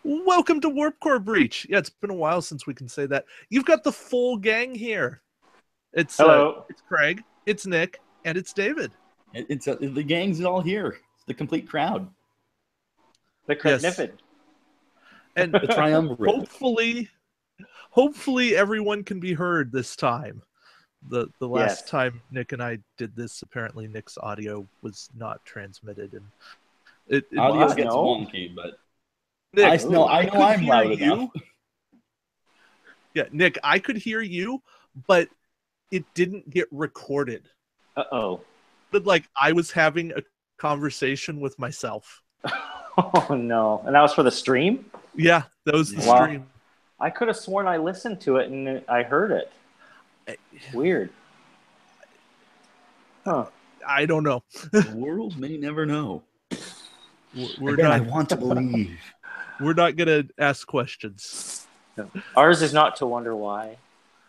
Welcome to Warp Core Breach. Yeah, it's been a while since we can say that. You've got the full gang here. It's Hello. It's Craig, it's Nick, and it's David. It's the gang's all here. It's the complete crowd. The Cragnifid. And The triumvirate. hopefully everyone can be heard this time. The last time Nick and I did this, apparently Nick's audio was not transmitted, and it audio gets wonky, but Nick, I know I'm loud enough. Yeah, Nick, I could hear you, but it didn't get recorded. Uh-oh. But like I was having a conversation with myself. Oh no. And that was for the stream? Yeah, that was the stream. I could have sworn I listened to it and I heard it. Weird. Huh. I don't know. The world may never know. I want to believe. We're not going to ask questions. No. Ours is not to wonder why.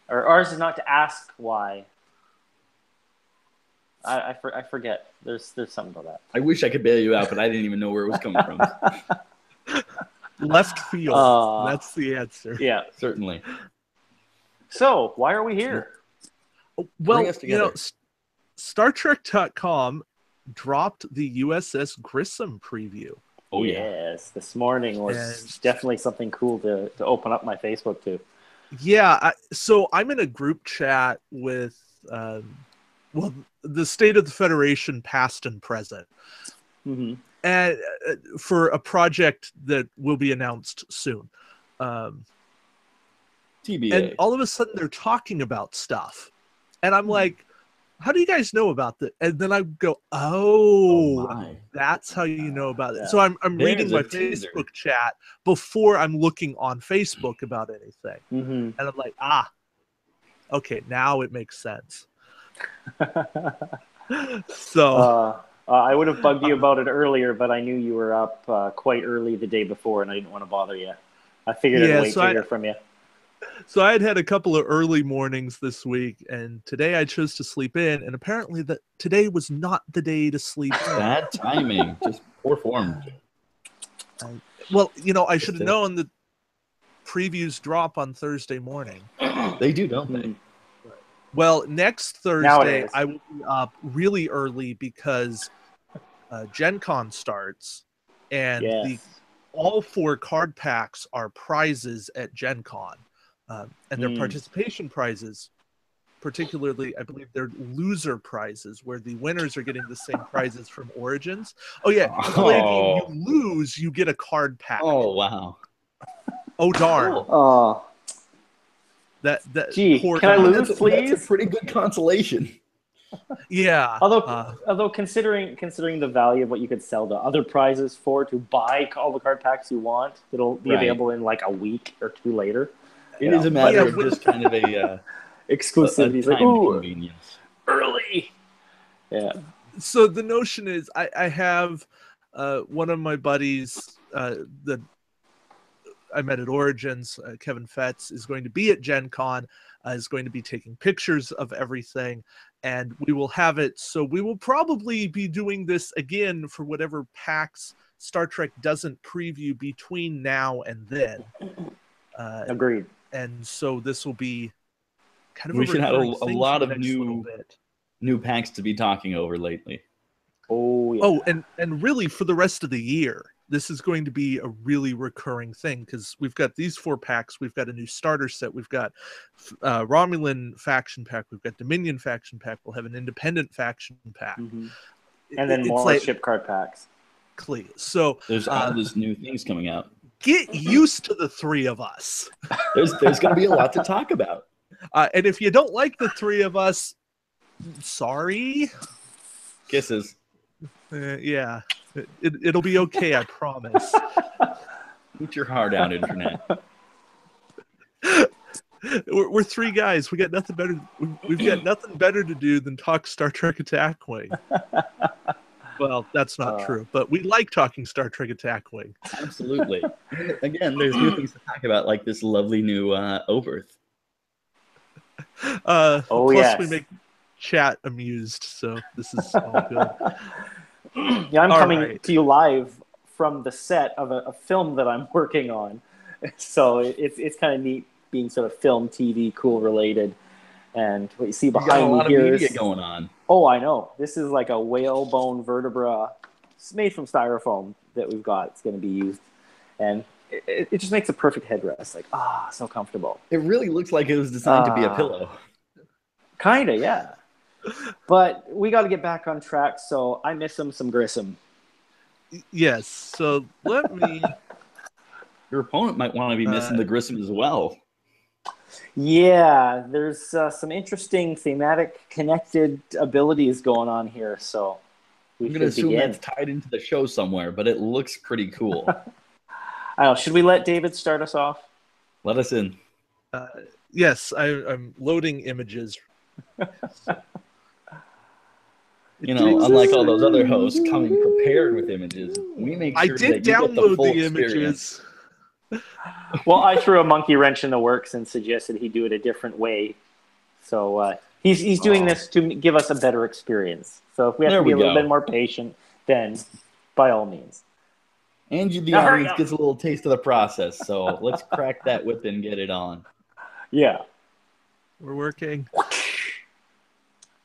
Or ours is not to ask why. I forget. There's something about that. I wish I could bail you out, but I didn't even know where it was coming from. Left field. That's the answer. Yeah. Certainly. So, why are we here? Well, StarTrek.com dropped the USS Grissom preview. Oh, yes. This morning was definitely something cool to open up my Facebook to. Yeah. So I'm in a group chat with, the State of the Federation past and present. Mm-hmm. And for a project that will be announced soon. TBA. And all of a sudden they're talking about stuff. And I'm like, how do you guys know about that? And then I go, that's how you know about it. So I'm reading my Facebook chat before I'm looking on Facebook about anything. Mm-hmm. And I'm like, okay, now it makes sense. So I would have bugged you about it earlier, but I knew you were up quite early the day before, and I didn't want to bother you. I figured I'd wait to hear from you. So I had a couple of early mornings this week, and today I chose to sleep in, and apparently today was not the day to sleep in. Bad timing. Just poor form. I should have known that previews drop on Thursday morning. They do, don't they? Well, next Thursday I will be up really early because Gen Con starts, and all 4 card packs are prizes at Gen Con. And their participation prizes, particularly, I believe they're loser prizes, where the winners are getting the same prizes from Origins. Oh, yeah. If you lose, you get a card pack. Oh, wow. Oh, darn. Oh. Gee, can I lose, please? That's a pretty good consolation. Yeah. Although considering the value of what you could sell to other prizes to buy all the card packs you want, it'll be available in like a week or 2 later. It is a matter of just kind of a exclusivity. Time convenience. Early. Yeah. So the notion is I have one of my buddies that I met at Origins, Kevin Fetz, is going to be at Gen Con, is going to be taking pictures of everything, and we will have it. So we will probably be doing this again for whatever packs Star Trek doesn't preview between now and then. Agreed. And so this will be kind of we should have a lot of new packs to be talking over lately. Oh, yeah. Oh, and really for the rest of the year, this is going to be a really recurring thing because we've got these 4 packs. We've got a new starter set. We've got Romulan faction pack. We've got Dominion faction pack. We'll have an independent faction pack. Mm-hmm. And then more ship card packs. So there's all these new things coming out. Get used to the 3 of us. There's going to be a lot to talk about. And if you don't like the 3 of us, sorry. Kisses. Yeah. It'll be okay, I promise. Put your heart out, Internet. We're 3 guys. We got nothing better. We've got nothing better to do than talk Star Trek Attack Wing. Well, that's not true, but we like talking Star Trek Attack Wing. Absolutely. Again, there's new things to talk about, like this lovely new Oberth. Plus, we make chat amused, so this is all good. Yeah, I'm coming to you live from the set of a film that I'm working on. So it's kind of neat being sort of film, TV, cool related. And what you see behind me here is... a lot of media going on. Oh, I know. This is like a whalebone vertebra. It's made from styrofoam that we've got. It's going to be used. And it just makes a perfect headrest. Like, so comfortable. It really looks like it was designed to be a pillow. Kind of, yeah. But we got to get back on track, so I miss some Grissom. Yes, so let me... Your opponent might want to be missing the Grissom as well. Yeah, there's some interesting thematic connected abilities going on here, so I'm going to assume that's tied into the show somewhere, but it looks pretty cool. I don't know, should we let David start us off? Let us in. Yes, I'm loading images. Unlike all those other hosts coming prepared with images, we make sure that you get the full experience. Well, I threw a monkey wrench in the works and suggested he do it a different way. So he's doing this to give us a better experience. So if we have to be a little bit more patient, then by all means. And the audience gets a little taste of the process. So let's crack that whip and get it on. Yeah. We're working.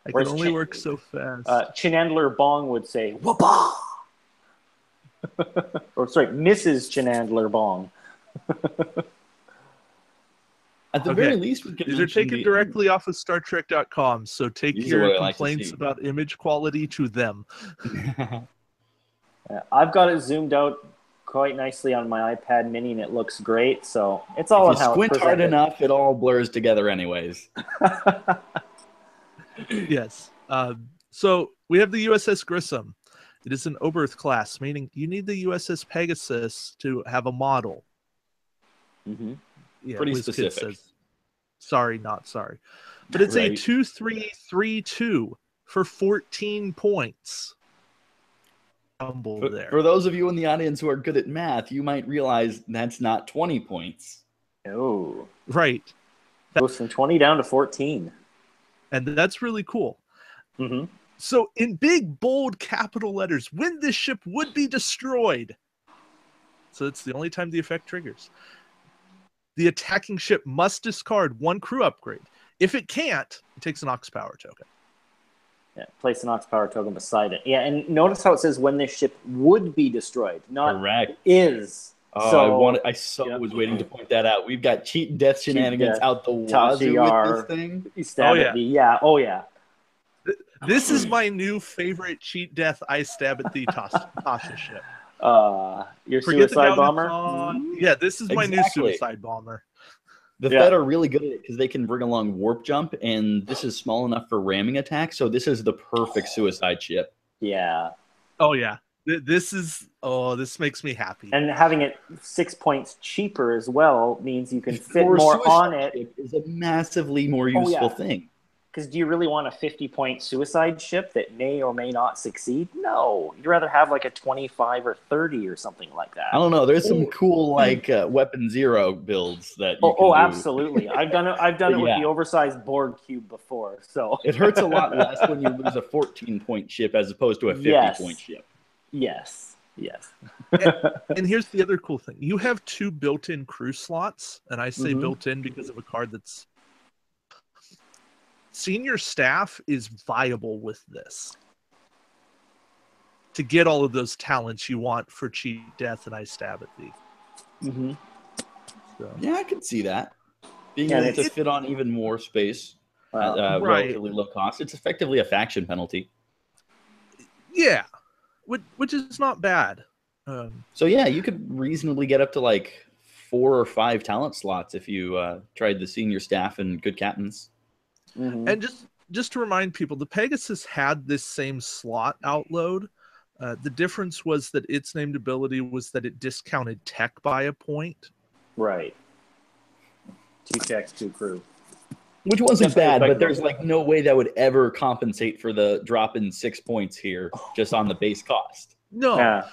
I can only work so fast. Chenandler Bong would say, "Whoopah!" Or sorry, Mrs. Chenandler Bong. At the very least, we could. These are taken directly off of StarTrek.com, so take your complaints about image quality to them. I've got it zoomed out quite nicely on my iPad Mini, and it looks great. So it's all on how it's presented. Squint hard enough, it all blurs together, anyways. Yes. So we have the USS Grissom. It is an Oberth class, meaning you need the USS Pegasus to have a model. Mm-hmm. Yeah, pretty specific. Says, sorry, not sorry. But it's a 2-3-3-2 for 14 points. For those of you in the audience who are good at math, you might realize that's not 20 points. Oh. Right. Goes from 20 down to 14. And that's really cool. Mm-hmm. So in big, bold capital letters, when this ship would be destroyed. So it's the only time the effect triggers. The attacking ship must discard one crew upgrade. If it can't, it takes an Ox Power token. Yeah, place an Ox Power token beside it. Yeah, and notice how it says when this ship would be destroyed, not correct. Is. Oh, I was waiting to point that out. We've got cheat and death shenanigans out the wazoo with this thing. Oh yeah. This is my new favorite cheat death. I stab at the Tasha ship. Your suicide bomber? Yeah, this is my new suicide bomber. The Fed are really good at it because they can bring along warp jump, and this is small enough for ramming attack, so this is the perfect suicide ship. Yeah. Oh, yeah. This makes me happy. And having it 6 points cheaper as well means you can fit more on it. It is a massively more useful thing. Because do you really want a 50-point suicide ship that may or may not succeed? No. You'd rather have like a 25 or 30 or something like that. I don't know. There's some cool Weapon Zero builds that you can do. Absolutely. I've done it with the oversized Borg cube before. So it hurts a lot less when you lose a 14-point ship as opposed to a 50-point ship. Yes. And here's the other cool thing. You have 2 built-in crew slots, and I say built-in because of a card that's senior staff is viable with this to get all of those talents you want for cheat death and I stab at thee. Mm-hmm. So. Yeah, I can see that. Being able to fit on even more space at relatively low cost. It's effectively a faction penalty. Yeah, which is not bad. So yeah, you could reasonably get up to like 4 or 5 talent slots if you tried the senior staff and good captains. Mm-hmm. And just to remind people, the Pegasus had this same slot outload. The difference was that its named ability was that it discounted tech by a point. Right. 2 techs, 2 crew. Which wasn't bad, but there's like no way that would ever compensate for the drop in 6 points here just on the base cost. No.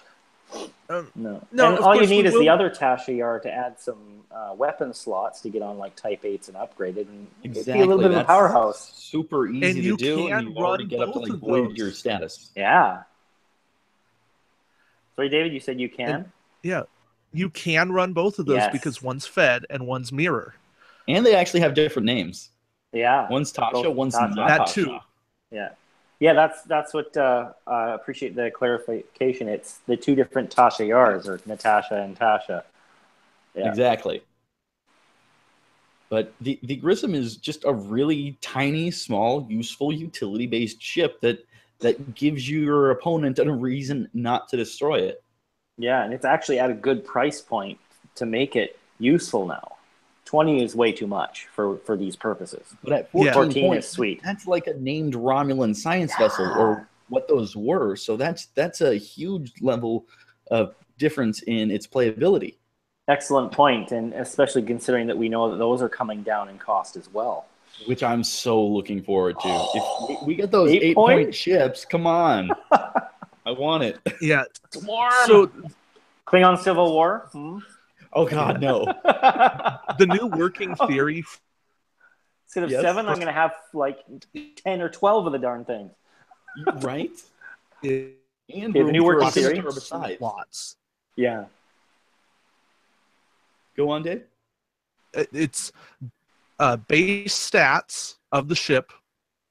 No. And all you need is the other Tasha Yar to add some weapon slots to get on like Type 8s and upgrade it, and it'd be a little bit of a powerhouse. Super easy to do, and you already get up to like Voyager status. Yeah. Sorry, David, you said you can? You can run both of those because one's Fed and one's Mirror. And they actually have different names. Yeah. One's Tasha, one's not that Tasha. Too. Yeah. Yeah, that's what I appreciate the clarification. It's the two different Tasha Yars, or Natasha and Tasha. Yeah. Exactly. But the Grissom is just a really tiny, small, useful, utility-based ship that gives your opponent a reason not to destroy it. Yeah, and it's actually at a good price point to make it useful now. 20 is way too much for these purposes. But at 14 points, is sweet. That's like a named Romulan science vessel, or what those were. So that's a huge level of difference in its playability. Excellent point, and especially considering that we know that those are coming down in cost as well. Which I'm so looking forward to. If we get those 8-point ships, come on. I want it. Yeah. So, Klingon Civil War? Oh, God, no. The new working theory. Instead of 7, I'm going to have like 10 or 12 of the darn things. Right? And the new working theory. Lots. Yeah. Go on, Dave. It's base stats of the ship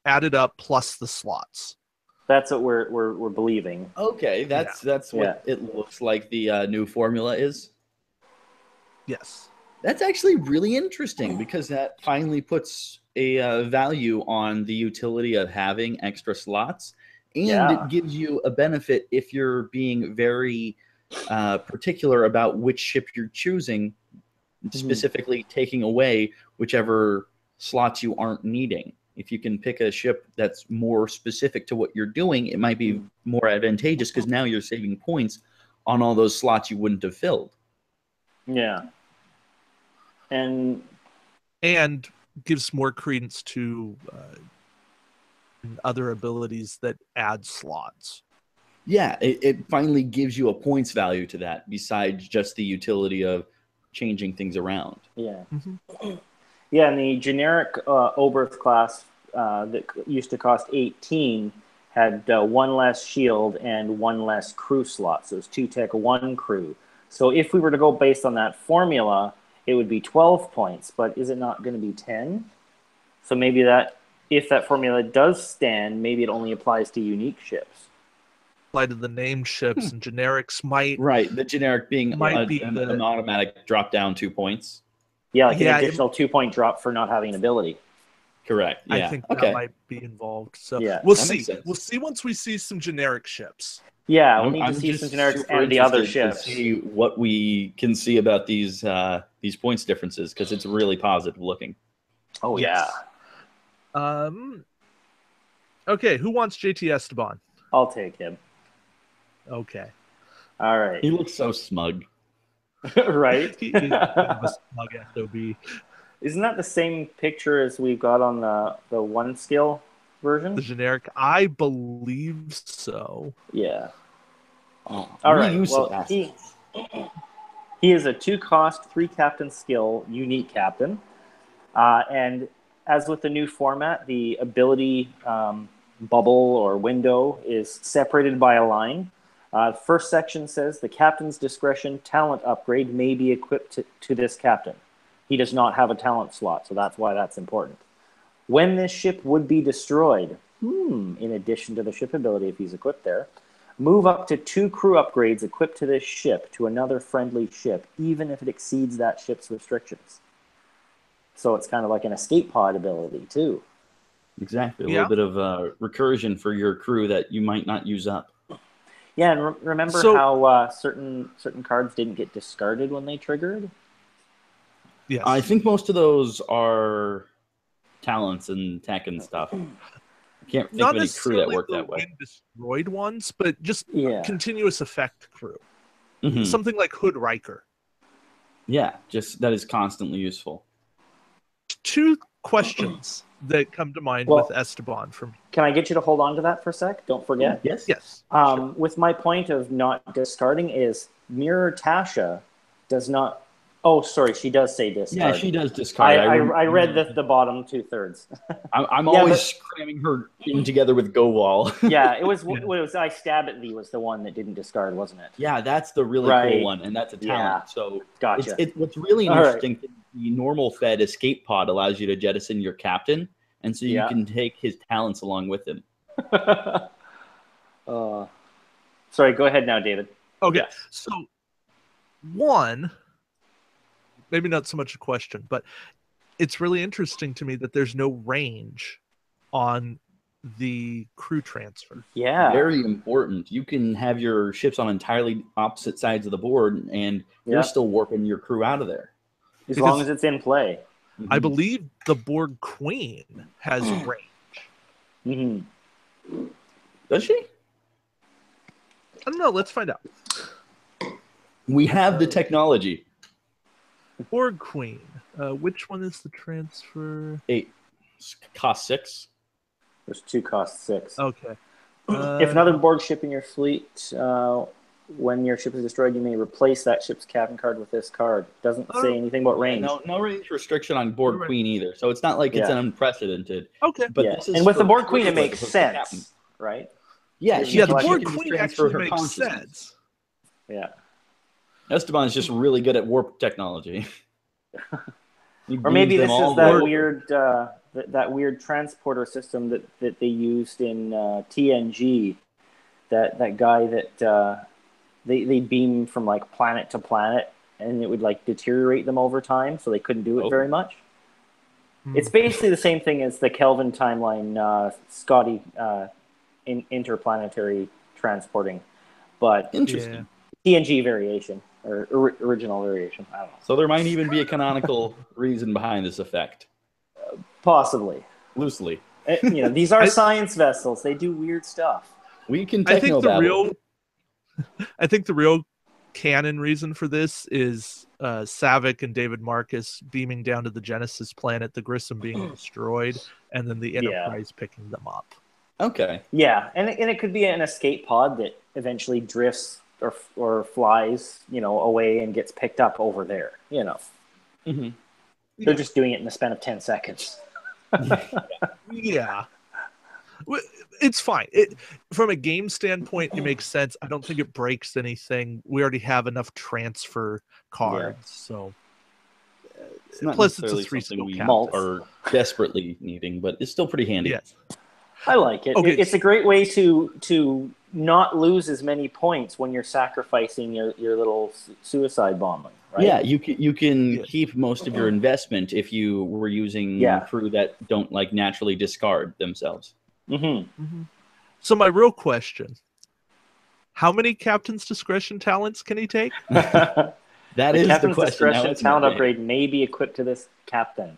added up plus the slots. That's what we're believing. Okay, that's what it looks like the new formula is. Yes. That's actually really interesting because that finally puts a value on the utility of having extra slots, and it gives you a benefit if you're being very particular about which ship you're choosing, specifically taking away whichever slots you aren't needing. If you can pick a ship that's more specific to what you're doing, it might be more advantageous because now you're saving points on all those slots you wouldn't have filled. Yeah. And gives more credence to other abilities that add slots. Yeah, it finally gives you a points value to that besides just the utility of changing things around. Yeah. Yeah, and the generic Oberth class that used to cost 18 had 1 less shield and 1 less crew slot. So it was 2 tech, 1 crew. So if we were to go based on that formula, it would be 12 points. But is it not going to be 10? So maybe that, if that formula does stand, maybe it only applies to unique ships. Apply to the named ships, and generics might... Right, the generic being an automatic drop down 2 points. Yeah, like an additional 2-point drop for not having an ability. Correct. Yeah. I think that might be involved. So we'll see. We'll see once we see some generic ships. Yeah, we'll need to see some generics and the other ships. To see what we can see about these points differences, because it's really positive looking. Oh yeah. Okay, who wants JT Esteban? I'll take him. Okay. All right. He looks so smug. Right? He is a smug SOB. Isn't that the same picture as we've got on the 1 skill version? The generic? I believe so. Yeah. All right. Well, he is a 2-cost, 3-captain skill, unique captain. And as with the new format, the ability bubble or window is separated by a line. First section says the captain's discretion talent upgrade may be equipped to this captain. He does not have a talent slot, so that's why that's important. When this ship would be destroyed, in addition to the ship ability if he's equipped there, move up to 2 crew upgrades equipped to this ship to another friendly ship, even if it exceeds that ship's restrictions. So it's kind of like an escape pod ability, too. Exactly. A little bit of recursion for your crew that you might not use up. Yeah, and remember how certain cards didn't get discarded when they triggered? Yes. I think most of those are talents and tech and stuff. I can't think of any crew that worked that way. Destroyed ones, but just continuous effect crew. Something like Hood Riker. Yeah, just that is constantly useful. 2 questions that come to mind with Esteban from. Can I get you to hold on to that for a sec? Don't forget. Yes. With my point of not discarding is Mirror Tasha does not Oh, sorry, she does say discard. Yeah, she does discard. I read the bottom 2/3. I'm always cramming her in together with go wall. Yeah, it was I stab at thee was the one that didn't discard, wasn't it? Yeah, that's the really cool one, and that's a talent. So gotcha. What's really interesting, the normal fed escape pod allows you to jettison your captain, and so you can take his talents along with him. Sorry, go ahead now, David. Okay, so one, maybe not so much a question, but it's really interesting to me that there's no range on the crew transfer. Yeah. Very important. You can have your ships on entirely opposite sides of the board, and you're still warping your crew out of there. As long as it's in play. I believe the Borg Queen has range. Does she? I don't know. Let's find out. We have the technology. Borg Queen. Which one is the transfer? 8. Cost 6. There's 2 cost 6. Okay. If another Borg ship in your fleet, when your ship is destroyed, you may replace that ship's captain card with this card. Doesn't say anything about range. No range restriction on Borg Queen either. So it's not like it's an unprecedented. Okay. But this is and with the Borg Queen, it makes sense, right? Yeah, the Borg Queen actually makes sense. Yeah. Esteban is just really good at warp technology. Or maybe this is that weird transporter system that they used in TNG. That guy that they beam from like planet to planet, and it would like deteriorate them over time, so they couldn't do it very much. It's basically the same thing as the Kelvin timeline, Scotty interplanetary transporting, but interesting TNG variation or original variation. I don't know. So there might even be a canonical reason behind this effect. Possibly, loosely. These are science vessels. They do weird stuff. We can techno battle. I think the real canon reason for this is Savick and David Marcus beaming down to the Genesis planet, the Grissom being destroyed, and then the Enterprise picking them up. Okay. Yeah, and it could be an escape pod that eventually drifts or flies, away and gets picked up over there. They're just doing it in the span of 10 seconds. Yeah. It's fine. From a game standpoint, it makes sense. I don't think it breaks anything. We already have enough transfer cards, so. Plus, it's a 3-skill we are desperately needing, but it's still pretty handy. Yes. I like it. Okay. It's a great way to not lose as many points when you're sacrificing your little suicide bombing. Right? Yeah, you can keep most of your investment if you were using crew that don't like naturally discard themselves. So my real question: how many Captain's Discretion talents can he take? That is the question. Discretion talent upgrade may be equipped to this captain.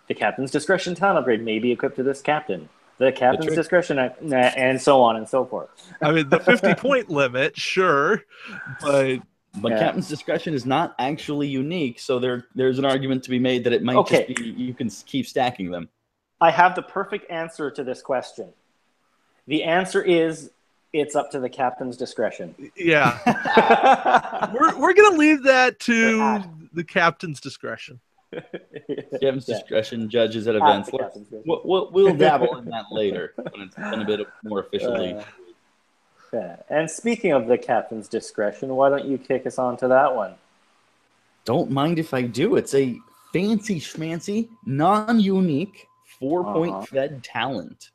The Captain's Discretion talent upgrade may be equipped to this captain. The Captain's Discretion, and so on and so forth. I mean, the 50-point limit, sure, but Captain's Discretion is not actually unique, so there's an argument to be made that it might just be you can keep stacking them. I have the perfect answer to this question. The answer is it's up to the Captain's discretion. Yeah. we're going to leave that to the Captain's discretion. Captain's discretion judges at events. We'll dabble in that later when it's been a bit more officially. And speaking of the Captain's discretion, why don't you kick us on to that one? Don't mind if I do. It's a fancy schmancy, non-unique 4-point fed talent.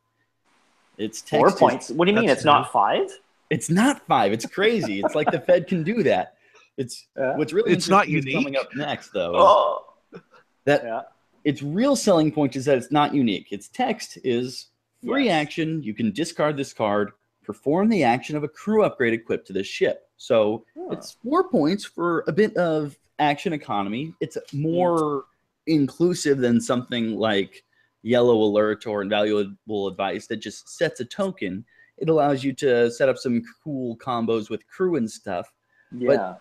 It's 4 points. What do you mean? It's not 5? It's not 5. It's crazy. It's like the Fed can do that. It's what's really it's not unique. Coming up next, though. Its real selling point is that it's not unique. Its text is free action. You can discard this card, perform the action of a crew upgrade equipped to this ship. So it's 4 points for a bit of action economy. It's more inclusive than something like Yellow Alert or Invaluable Advice that just sets a token. It allows you to set up some cool combos with crew and stuff. But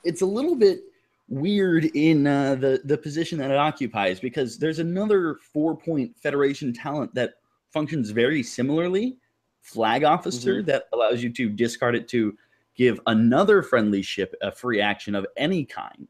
it's a little bit weird in the position that it occupies, because there's another 4-point Federation talent that functions very similarly, Flag Officer, that allows you to discard it to give another friendly ship a free action of any kind.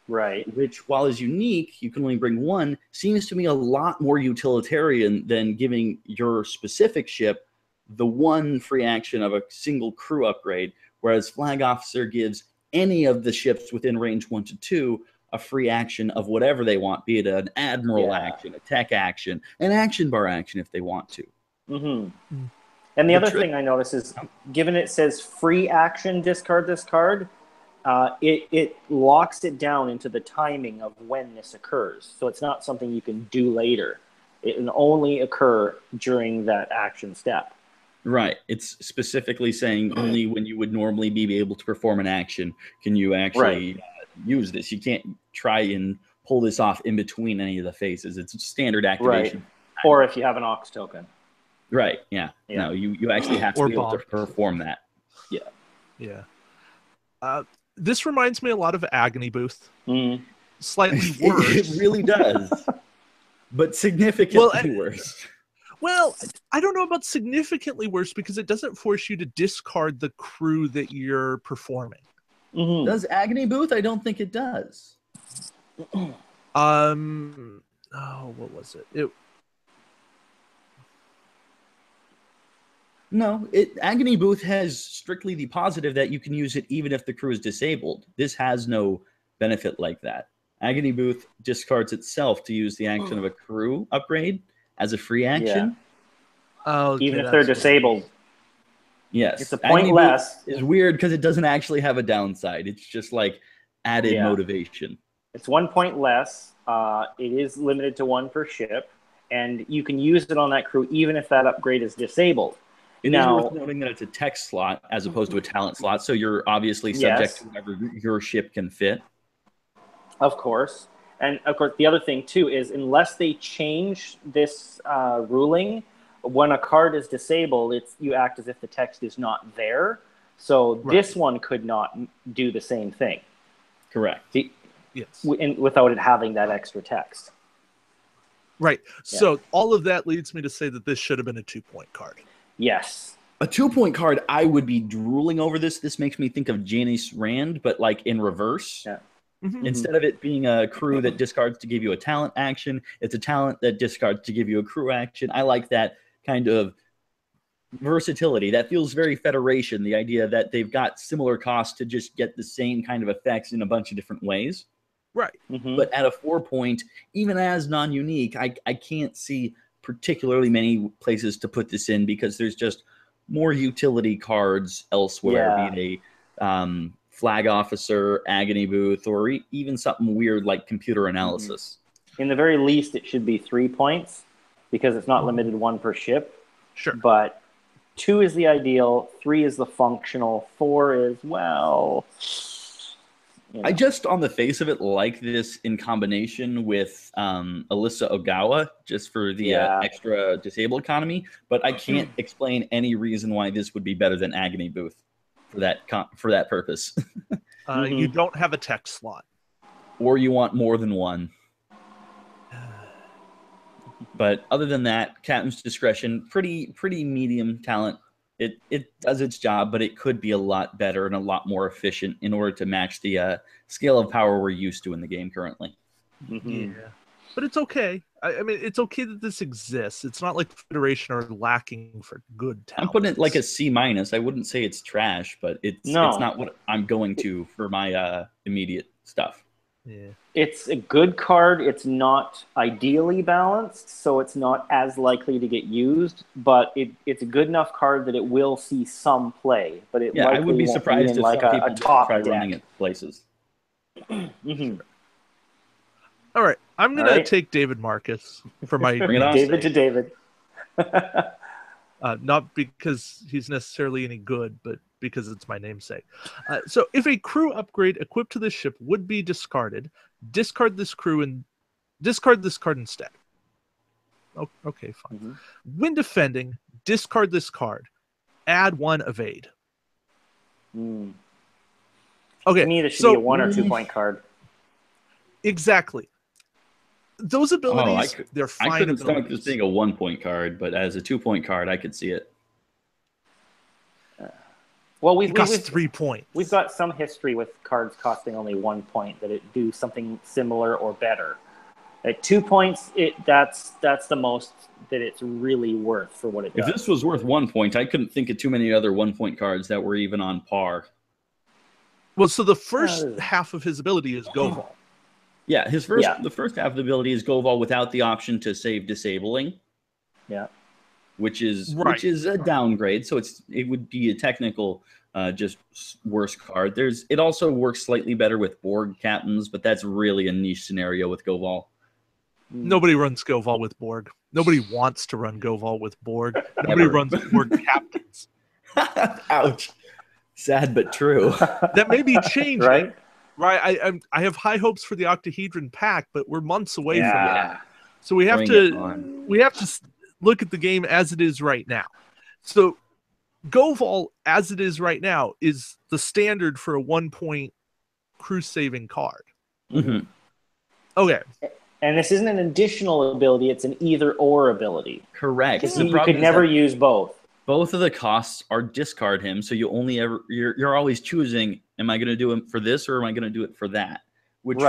Right. Which, while is unique, you can only bring one, seems to me a lot more utilitarian than giving your specific ship the one free action of a single crew upgrade, whereas Flag Officer gives any of the ships within range 1 to 2 a free action of whatever they want, be it an admiral action, a tech action, an action bar action if they want to. Mm-hmm. And the other thing I notice is, given it says free action, discard this card, it locks it down into the timing of when this occurs. So it's not something you can do later. It can only occur during that action step. Right. It's specifically saying only when you would normally be able to perform an action can you actually use this. You can't try and pull this off in between any of the phases. It's standard activation. Right. Or if you have an Ox token. Right. Yeah. No, you actually have to be able to perform that. Yeah. Yeah. This reminds me a lot of Agony Booth. Slightly worse. It really does. But significantly worse. Well, I don't know about significantly worse because it doesn't force you to discard the crew that you're performing. Does Agony Booth? I don't think it does. Oh, what was it? No, Agony Booth has strictly the positive that you can use it even if the crew is disabled. This has no benefit like that. Agony Booth discards itself to use the action of a crew upgrade as a free action. Oh, even if they're disabled. Yes. It's a point less. It's weird because it doesn't actually have a downside. It's just like added motivation. It's 1 point less. It is limited to 1 per ship, and you can use it on that crew even if that upgrade is disabled. It is worth noting that it's a tech slot as opposed to a talent slot, so you're obviously subject to whatever your ship can fit. Of course. And, of course, the other thing, too, is unless they change this ruling, when a card is disabled, you act as if the text is not there. So this one could not do the same thing. Correct. Yes. Without it having that extra text. Right. So all of that leads me to say that this should have been a 2-point card. Yes. A 2-point card, I would be drooling over this. This makes me think of Janice Rand, but like in reverse. Yeah. Instead of it being a crew that discards to give you a talent action, it's a talent that discards to give you a crew action. I like that kind of versatility. That feels very Federation, the idea that they've got similar costs to just get the same kind of effects in a bunch of different ways. Right. But at a 4-point, even as non-unique, I can't see particularly many places to put this in because there's just more utility cards elsewhere, be they Flag Officer, Agony Booth, or even something weird like Computer Analysis. In the very least, it should be 3 points because it's not limited 1 per ship. Sure. But 2 is the ideal, 3 is the functional, 4 is, well... I just, on the face of it, like this in combination with Alyssa Ogawa, just for the extra disabled economy. But I can't explain any reason why this would be better than Agony Booth for that purpose. You don't have a tech slot, or you want more than one. But other than that, Captain's Discretion, pretty medium talent. It does its job, but it could be a lot better and a lot more efficient in order to match the scale of power we're used to in the game currently. Yeah, but it's okay. I mean, it's okay that this exists. It's not like Federation are lacking for good talent. I'm putting it like a C-. I wouldn't say it's trash, but it's not what I'm going to for my immediate stuff. Yeah. It's a good card. It's not ideally balanced, so it's not as likely to get used, but it's a good enough card that it will see some play. But I would be surprised if like some people a top try deck. running it places. All right, I'm going to take David Marcus for my David to David. Not because he's necessarily any good, but because it's my namesake. So if a crew upgrade equipped to this ship would be discarded, discard this crew and discard this card instead. Okay, fine. When defending, discard this card. Add 1 evade. Okay, to me, this should be a 1 or 2 point card. Exactly. Those abilities, they're fine. I couldn't stomach this being a 1 point card, but as a 2 point card, I could see it. Well, it costs 3 points. We've got some history with cards costing only 1 point that it do something similar or better. At 2 points, that's the most that it's really worth for what it does. If this was worth 1 point, I couldn't think of too many other 1 point cards that were even on par. Well, so the first half of his ability is Govol. Yeah, the first half of the ability is Govol without the option to save disabling. Yeah. Which is a downgrade, so it would be a technical just worse card. It also works slightly better with Borg captains, but that's really a niche scenario with Govol. Nobody runs Govol with Borg. Nobody wants to run Govol with Borg. Nobody runs Borg captains. Ouch. Sad but true. That may be changing. Right? Right. I have high hopes for the Octahedron pack, but we're months away from that. So we have to look at the game as it is right now. So Govol, as it is right now, is the standard for a 1 point crew saving card. Mm-hmm. Okay. And this isn't an additional ability, it's an either-or ability. Correct. You could never use both. Both of the costs are discard him, so you're always choosing, am I going to do it for this or am I going to do it for that? Which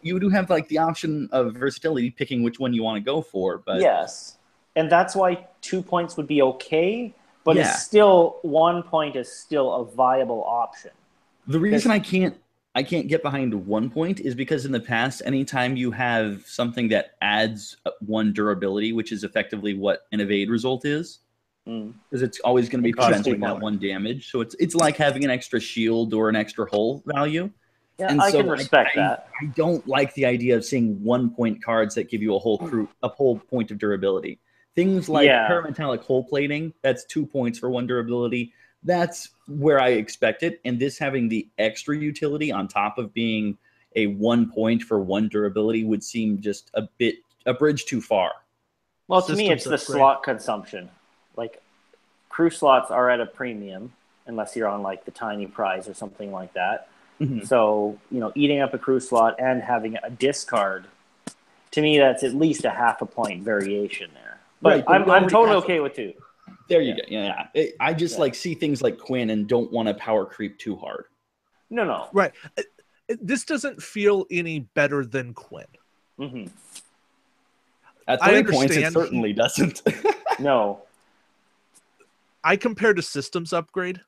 you do have like the option of versatility, picking which one you want to go for. But yes, and that's why 2 points would be okay, but it's still 1 point is still a viable option. The reason I can't get behind 1 point is because in the past, anytime you have something that adds 1 durability, which is effectively what an evade result is, because it's always going to be preventing that 1 damage. So it's like having an extra shield or an extra hull value. Yeah, and I can respect that. I don't like the idea of seeing 1 point cards that give you a whole point of durability. Things like parametallic hull plating, that's 2 points for 1 durability. That's where I expect it. And this having the extra utility on top of being a 1 point for 1 durability would seem just a bridge too far. Well, to me, it's the slot consumption. Like, crew slots are at a premium unless you're on like the tiny prize or something like that. Mm-hmm. So, eating up a crew slot and having a discard, to me, that's at least a half a point variation there. But I'm totally okay with 2. There you go. Yeah. I just see things like Quinn and don't want to power creep too hard. No. Right. This doesn't feel any better than Quinn. Mm-hmm. At 3 points, it certainly doesn't. No. I compare to Systems Upgrade,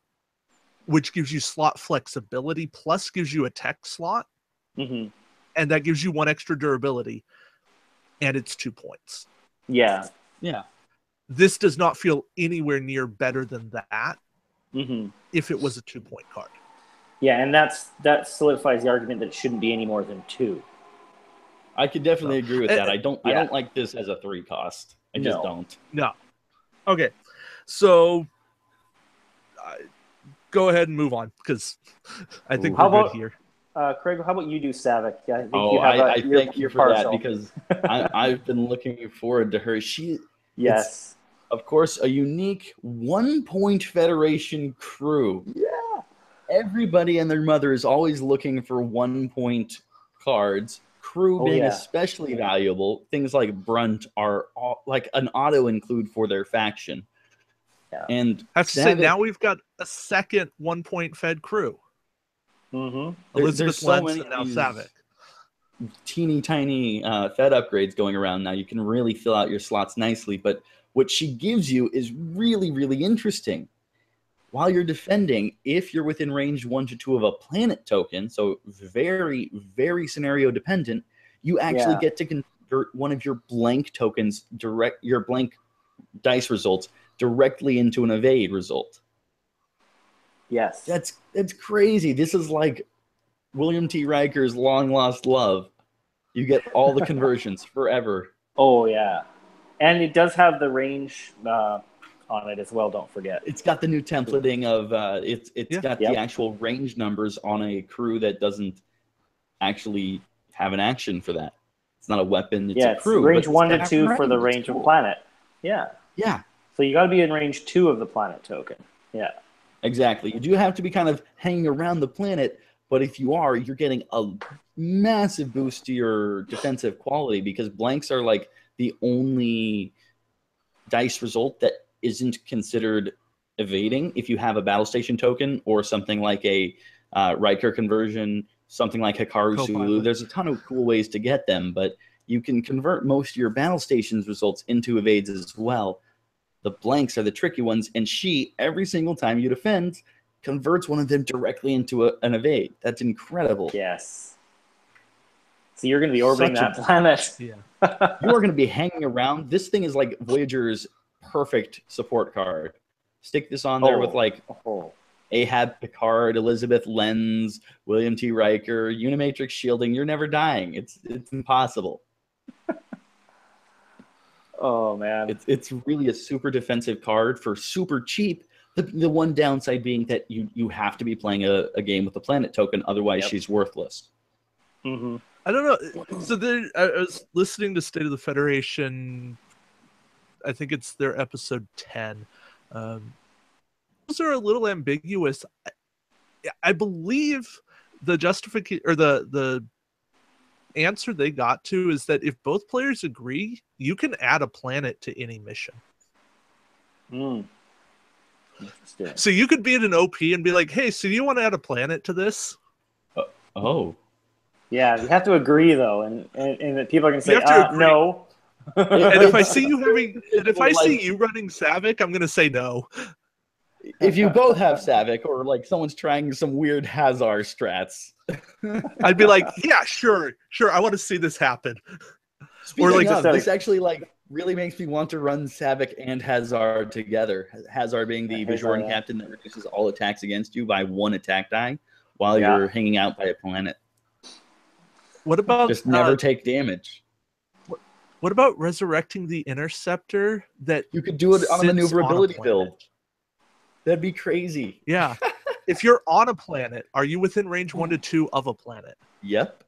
which gives you slot flexibility plus gives you a tech slot. Mm-hmm. And that gives you 1 extra durability. And it's 2 points. Yeah. This does not feel anywhere near better than that if it was a 2 point card. Yeah, and that solidifies the argument that it shouldn't be any more than 2. I could definitely agree with that. I don't like this as a 3 cost. I just don't. No. Okay. So go ahead and move on because I think we're good here. Craig, how about you do Saavik? I thank you for that because I've been looking forward to her. Yes. Of course, a unique 1 point Federation crew. Yeah. Everybody and their mother is always looking for 1 point cards. Crew being especially valuable. Things like Brunt are like an auto include for their faction. Yeah. And I have to say, now we've got a second 1 point Fed crew. Mm-hmm. Elizabeth Lentz and now Saavik. Teeny tiny Fed upgrades going around now. You can really fill out your slots nicely, but what she gives you is really, really interesting. While you're defending, if you're within range 1 to 2 of a planet token, so very, very scenario dependent, you actually get to convert one of your blank tokens, your blank dice results, directly into an evade result. Yes. That's crazy. This is like William T. Riker's Long Lost Love. You get all the conversions forever. Oh, yeah. And it does have the range on it as well, don't forget. It's got the new templating of it's got the actual range numbers on a crew that doesn't actually have an action for that. It's not a weapon, it's a crew. Range 1 to 2 for the range of planet. Yeah. Yeah. So you got to be in range 2 of the planet token. Yeah. Exactly. You do have to be kind of hanging around the planet, but if you are, you're getting a massive boost to your defensive quality because blanks are like the only dice result that isn't considered evading if you have a battle station token or something like a Riker conversion, something like Hikaru Sulu. There's a ton of cool ways to get them, but you can convert most of your battle stations results into evades as well. The blanks are the tricky ones, and she, every single time you defend, converts one of them directly into an evade. That's incredible. Yes. So you're going to be orbiting that planet. Yeah. You are going to be hanging around. This thing is like Voyager's perfect support card. Stick this on there with like Ahab Picard, Elizabeth Lenz, William T. Riker, Unimatrix shielding. You're never dying. It's impossible. Oh, man. It's really a super defensive card for super cheap. The one downside being that you have to be playing a game with a planet token. Otherwise, she's worthless. Mm-hmm. I don't know. So I was listening to State of the Federation. I think it's their episode 10. Those are a little ambiguous. I believe the justification or the answer they got to is that if both players agree, you can add a planet to any mission. Interesting. So you could be at an OP and be like, "Hey, so do you want to add a planet to this?" Yeah, you have to agree though, and people are going to say, "No." And if I see you running Savick, I'm going to say no. If you both have Savick, or like someone's trying some weird Hazard strats, I'd be like, "Yeah, sure, I want to see this happen." This actually really makes me want to run Savick and Hazard together. Hazard being the Bajoran captain that reduces all attacks against you by 1 attack die while you're hanging out by a planet. What about just never take damage? What about resurrecting the Interceptor? That you could do it on a maneuverability build. That'd be crazy. Yeah. If you're on a planet, are you within range 1 to 2 of a planet? Yep.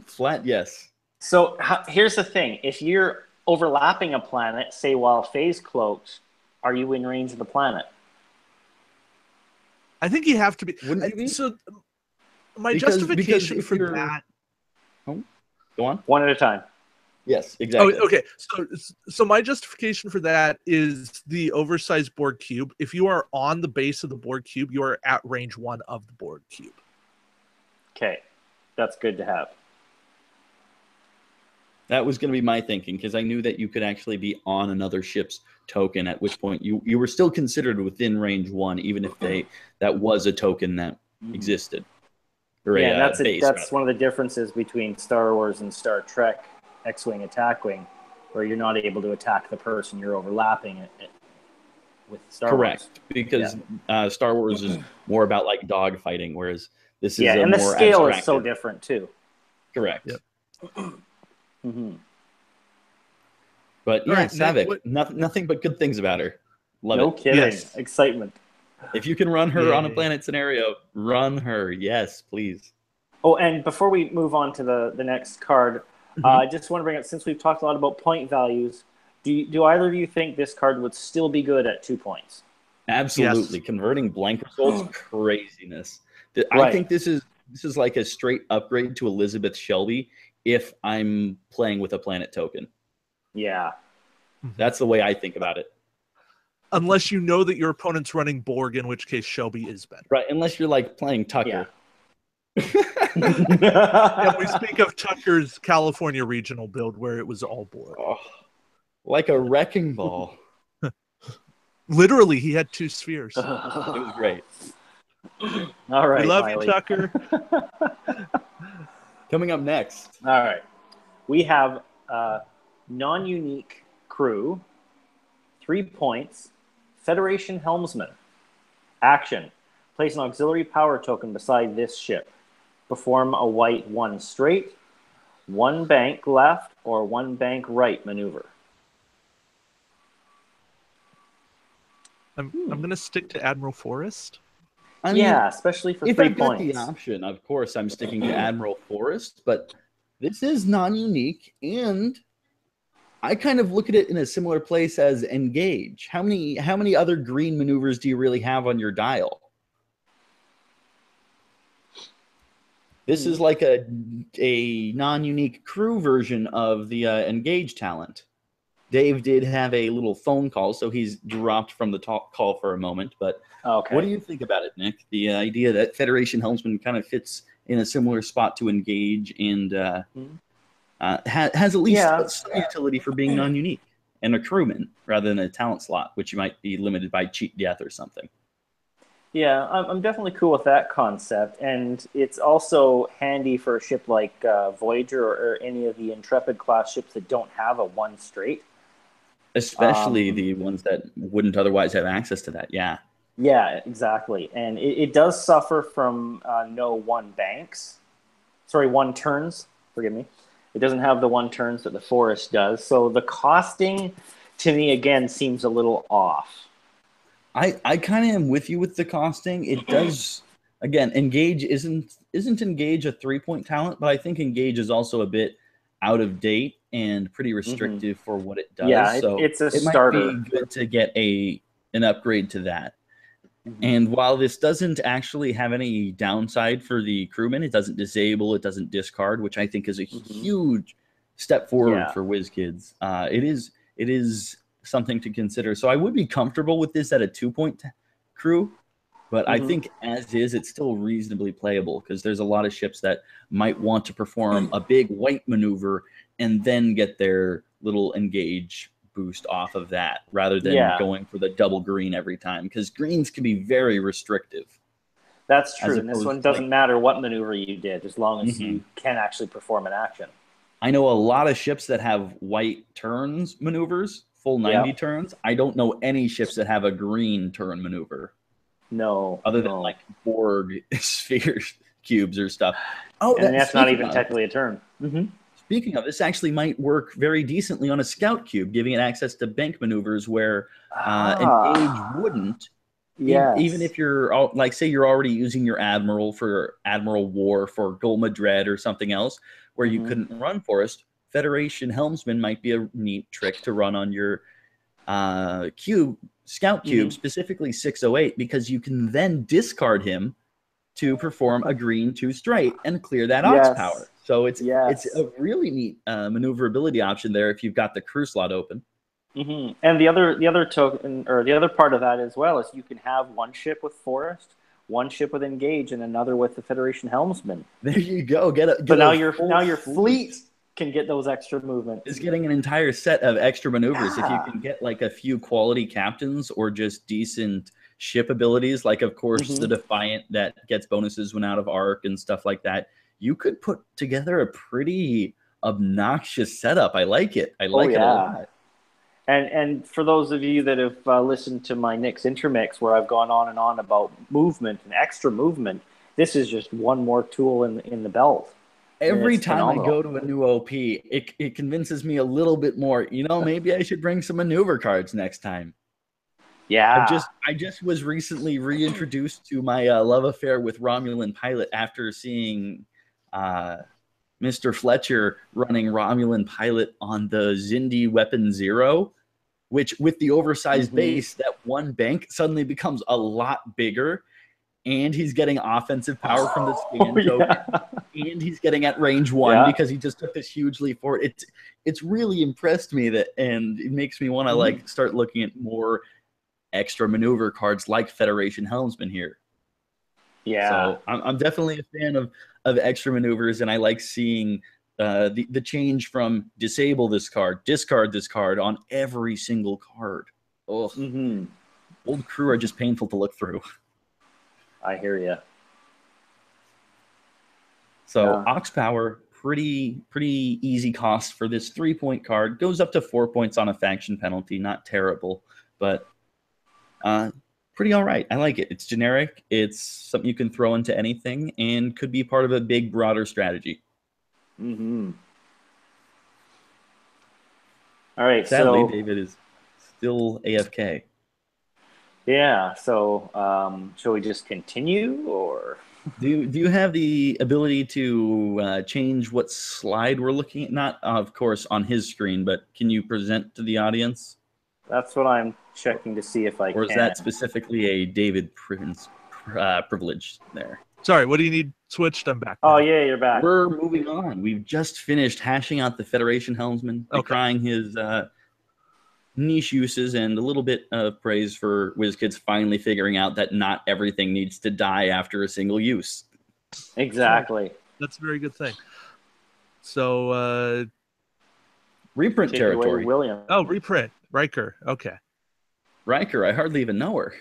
Flat, yes. So here's the thing. If you're overlapping a planet, say while phase cloaked, are you in range of the planet? I think you have to be. Wouldn't you be? So my justification for that... Oh, go on. One at a time. Yes, exactly. Oh, okay. So my justification for that is the oversized Borg cube. If you are on the base of the Borg cube, you are at range 1 of the Borg cube. Okay. That's good to have. That was going to be my thinking, because I knew that you could actually be on another ship's token, at which point you were still considered within range 1, even if that was a token that existed. Or that's one of the differences between Star Wars and Star Trek X-Wing Attack Wing, where you're not able to attack the person, you're overlapping it with Star Wars. Correct, because Star Wars is more about like dog fighting, whereas this is and the more scale abstracted. Is so different too. Correct. Yep. Mm-hmm. But yeah, Savick, nothing but good things about her. Love it. No kidding. Yes. Excitement. If you can run her on a planet scenario, run her. Yes, please. Oh, and before we move on to the next card, I just want to bring up, since we've talked a lot about point values, do either of you think this card would still be good at 2 points? Absolutely. Yes. Converting blank results, craziness. I think this is like a straight upgrade to Elizabeth Shelby if I'm playing with a planet token. Yeah. That's the way I think about it. Unless you know that your opponent's running Borg, in which case Shelby is better. Right, unless you're like playing Tucker. Yeah, we speak of Tucker's California regional build where it was all Borg. Oh, like a wrecking ball. Literally, he had 2 spheres. It was great. All right, we love you, Tucker. Coming up next. All right. We have non-unique crew, 3 points, Federation Helmsman. Action. Place an auxiliary power token beside this ship. Perform a white 1 straight, 1 bank left, or 1 bank right maneuver. I'm going to stick to Admiral Forrest. I mean, especially for 3 points. If I've got the option, of course, I'm sticking to Admiral Forrest, but this is non-unique, and I kind of look at it in a similar place as Engage. How many other green maneuvers do you really have on your dial? This is like a non-unique crew version of the Engage talent. Dave did have a little phone call, so he's dropped from the call for a moment. But what do you think about it, Nick? The idea that Federation Helmsman kind of fits in a similar spot to Engage and has at least some utility for being non-unique and a crewman rather than a talent slot, which you might be limited by cheat death or something. Yeah, I'm definitely cool with that concept, and it's also handy for a ship like Voyager or any of the Intrepid class ships that don't have a 1 straight. Especially the ones that wouldn't otherwise have access to that, yeah. Yeah, exactly. And it does suffer from no 1 banks. Sorry, 1 turns, forgive me. It doesn't have the 1 turns that the Forest does. So the costing, to me, again, seems a little off. I kind of am with you with the costing. It does, again, Engage isn't Engage a 3-point talent, but I think Engage is also a bit out of date and pretty restrictive for what it does. Yeah, so it's a starter. Might be good to get an upgrade to that. And while this doesn't actually have any downside for the crewman, it doesn't disable, it doesn't discard, which I think is a huge step forward for WizKids. It is something to consider. So I would be comfortable with this at a 2-point crew, but I think as is, it's still reasonably playable because there's a lot of ships that might want to perform a big white maneuver and then get their little Engage boost off of that rather than going for the double green every time, because greens can be very restrictive. That's true. And this one doesn't matter what maneuver you did as long as you can actually perform an action. I know a lot of ships that have white turns maneuvers, full 90 turns. I don't know any ships that have a green turn maneuver. No. Other than like Borg spheres, cubes or stuff. Oh, and that's not even technically a turn. Speaking of, this actually might work very decently on a scout cube, giving it access to bank maneuvers where Engage wouldn't. Yes. Even if you're, like, say you're already using your Admiral for Admiral War for Golma Dread or something else where you couldn't run Forest, Federation Helmsman might be a neat trick to run on your scout cube, specifically 608, because you can then discard him to perform a green 2 straight and clear that Ox power. So it's a really neat maneuverability option there if you've got the crew slot open. And the other token, or the other part of that as well, is you can have 1 ship with Forest, 1 ship with Engage, and another with the Federation Helmsman. There you go. But now your fleet can get those extra movements. It's getting an entire set of extra maneuvers. If you can get like a few quality captains or just decent ship abilities, like of course the Defiant that gets bonuses when out of arc and stuff like that, you could put together a pretty obnoxious setup. I like it. I like it a lot. And for those of you that have listened to my Nick's Intermix, where I've gone on and on about movement and extra movement, this is just one more tool in the belt. Every time I go to a new OP, it convinces me a little bit more. You know, maybe I should bring some maneuver cards next time. Yeah. I just was recently reintroduced to my love affair with Romulan Pilot after seeing Mr. Fletcher running Romulan Pilot on the Xindi Weapon Zero, which with the oversized base, that 1 bank suddenly becomes a lot bigger, and he's getting offensive power from the scan token, and he's getting at range 1 because he just took this huge leap forward. It's really impressed me and it makes me want to like start looking at more extra maneuver cards like Federation Helmsman here. Yeah. So I'm definitely a fan of extra maneuvers, and I like seeing the change from disable this card, discard this card on every single card. Old crew are just painful to look through. I hear you. So Ox Power, pretty easy cost for this 3-point card. Goes up to 4 points on a faction penalty. Not terrible, but pretty all right. I like it. It's generic. It's something you can throw into anything and could be part of a big, broader strategy. All right. Sadly, David is still AFK. Yeah. So shall we just continue, or do you have the ability to change what slide we're looking at? Not, of course, on his screen, but can you present to the audience? That's what I'm checking to see if I can. Or is that specifically a David Prince privilege there? Sorry, what do you need switched? I'm back. Oh, yeah, you're back. We're moving on. We've just finished hashing out the Federation Helmsman, decrying his niche uses and a little bit of praise for WizKids finally figuring out that not everything needs to die after a single use. Exactly. That's a very good thing. So, reprint territory. William. Oh, reprint. Riker. Okay. Riker, I hardly even know her.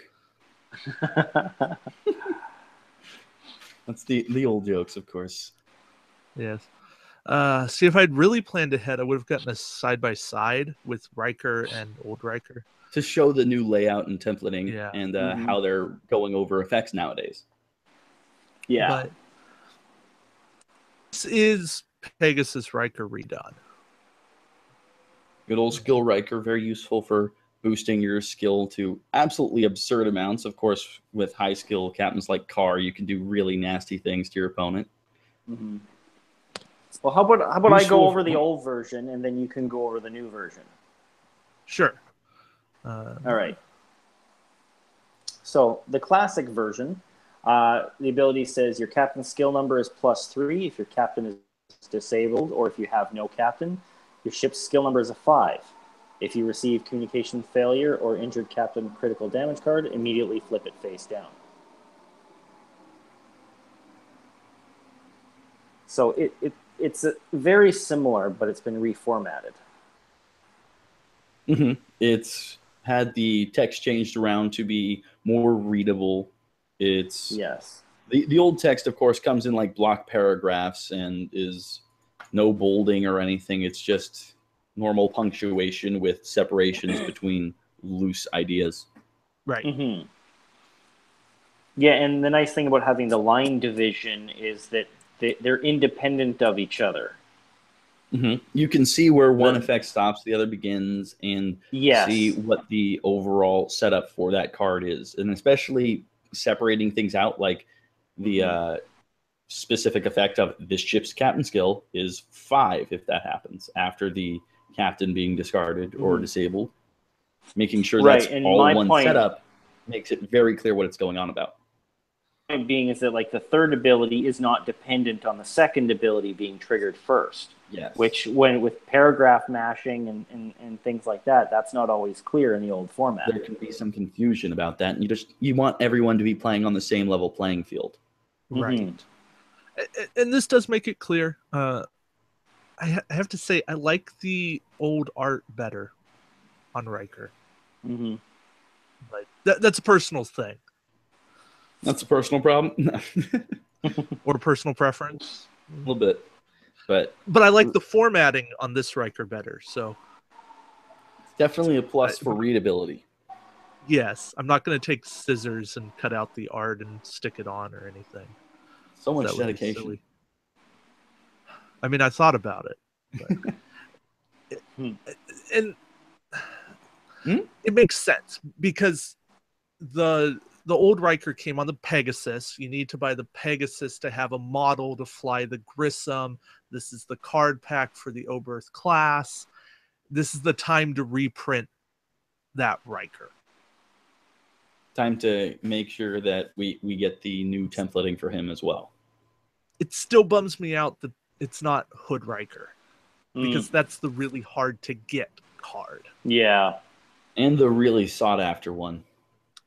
That's the old jokes, of course. Yes. See, if I'd really planned ahead, I would have gotten a side-by-side with Riker and old Riker. To show the new layout and templating and how they're going over effects nowadays. Yeah. But this is Pegasus Riker redone. Good old skill Riker, very useful for boosting your skill to absolutely absurd amounts. Of course, with high skill captains like Carr, you can do really nasty things to your opponent. Mm-hmm. Well, how about I go over the old version and then you can go over the new version? Sure. All right. So the classic version, the ability says your captain's skill number is +3 if your captain is disabled, or if you have no captain. Your ship's skill number is a 5. If you receive communication failure or injured captain critical damage card, immediately flip it face down. So it's very similar, but it's been reformatted. Mm-hmm. It's had the text changed around to be more readable. It's the old text, of course, comes in like block paragraphs and is no bolding or anything. It's just normal punctuation with separations between loose ideas. Right. Mm-hmm. Yeah, and the nice thing about having the line division is that they're independent of each other. Mm-hmm. You can see where one effect stops, the other begins, and see what the overall setup for that card is. And especially separating things out, like the specific effect of this ship's captain skill is 5 if that happens after the captain being discarded or disabled. Making sure that's all one setup makes it very clear what it's going on about. Point being is that like the third ability is not dependent on the second ability being triggered first. Yes. Which when with paragraph mashing and things like that, that's not always clear in the old format. There can be some confusion about that, and you want everyone to be playing on the same level playing field. Right. And this does make it clear. I have to say, I like the old art better on Riker. Mm-hmm. But that's a personal thing. That's a personal problem? Or personal preference? A little bit. But I like the formatting on this Riker better, so... It's definitely a plus for readability. Yes. I'm not going to take scissors and cut out the art and stick it on or anything. So much dedication. I mean, I thought about it. And it makes sense because the old Riker came on the Pegasus. You need to buy the Pegasus to have a model to fly the Grissom. This is the card pack for the Oberth class. This is the time to reprint that Riker. Time to make sure that we get the new templating for him as well. It still bums me out that it's not Hood Riker, because that's the really hard to get card. Yeah. And the really sought after one.